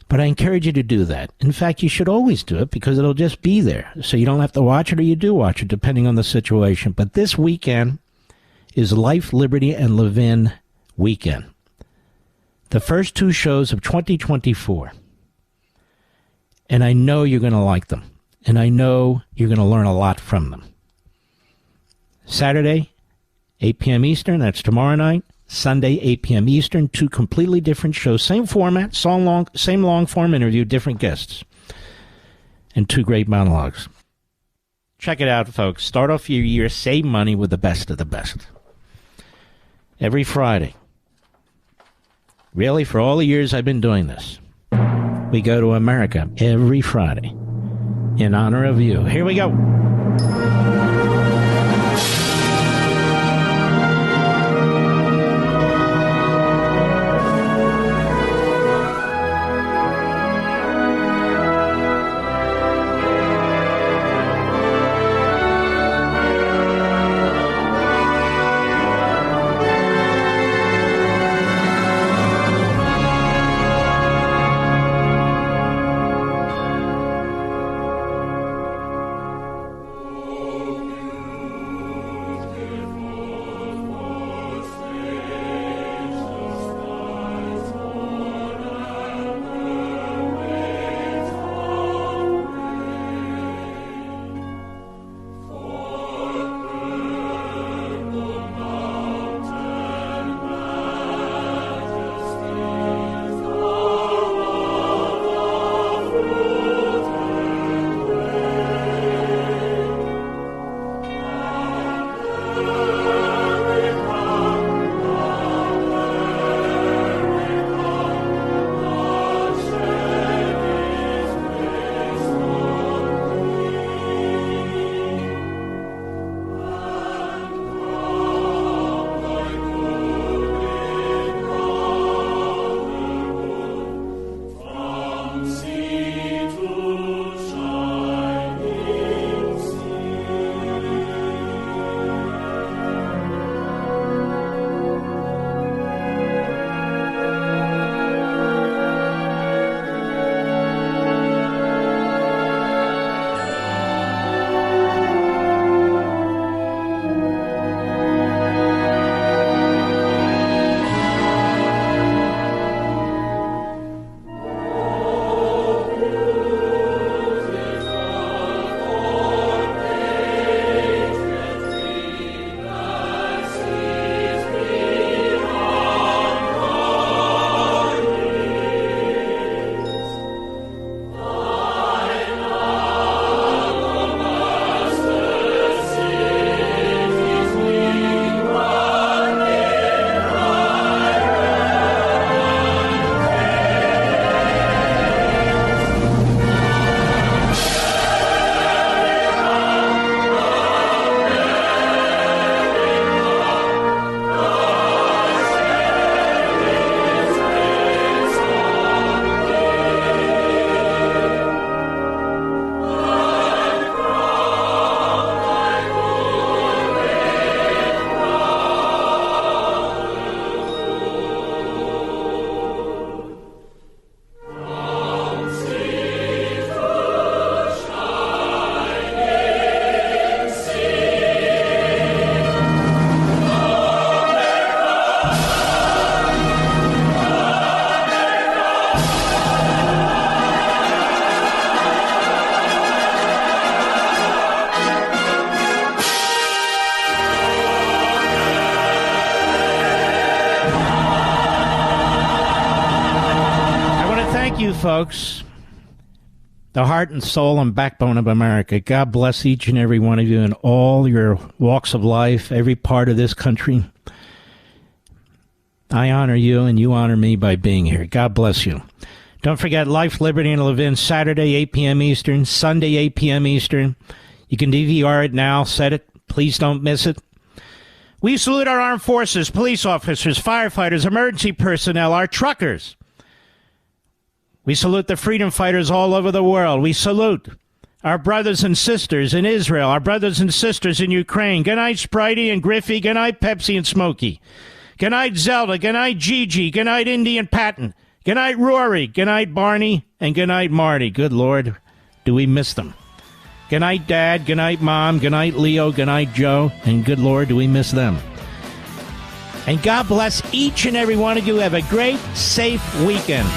But I encourage you to do that. In fact, you should always do it because it'll just be there. So you don't have to watch it or you do watch it, depending on the situation. But this weekend is Life, Liberty, and Levin weekend. The first two shows of 2024. And I know you're going to like them. And I know you're going to learn a lot from them. Saturday, 8 p.m. Eastern, that's tomorrow night. Sunday, 8 p.m. Eastern, two completely different shows. Same format, same long-form interview, different guests. And two great monologues. Check it out, folks. Start off your year, save money with the best of the best. Every Friday. Really, for all the years I've been doing this, we go to America every Friday in honor of you. Here we go. thank you, folks. The heart and soul and backbone of America. God bless each and every one of you in all your walks of life, every part of this country. I honor you, and you honor me by being here. God bless you. Don't forget Life, Liberty, and Levin, Saturday, 8 p.m. Eastern, Sunday, 8 p.m. Eastern. You can DVR it now. Set it. Please don't miss it. We salute our armed forces, police officers, firefighters, emergency personnel, our truckers. We salute the freedom fighters all over the world. We salute our brothers and sisters in Israel, our brothers and sisters in Ukraine. Good night, Spritey and Griffey. Good night, Pepsi and Smokey. Good night, Zelda. Good night, Gigi. Good night, Indy and Patton. Good night, Rory. Good night, Barney. And good night, Marty. Good Lord, do we miss them. Good night, Dad. Good night, Mom. Good night, Leo. Good night, Joe. And good Lord, do we miss them. And God bless each and every one of you. Have a great, safe weekend.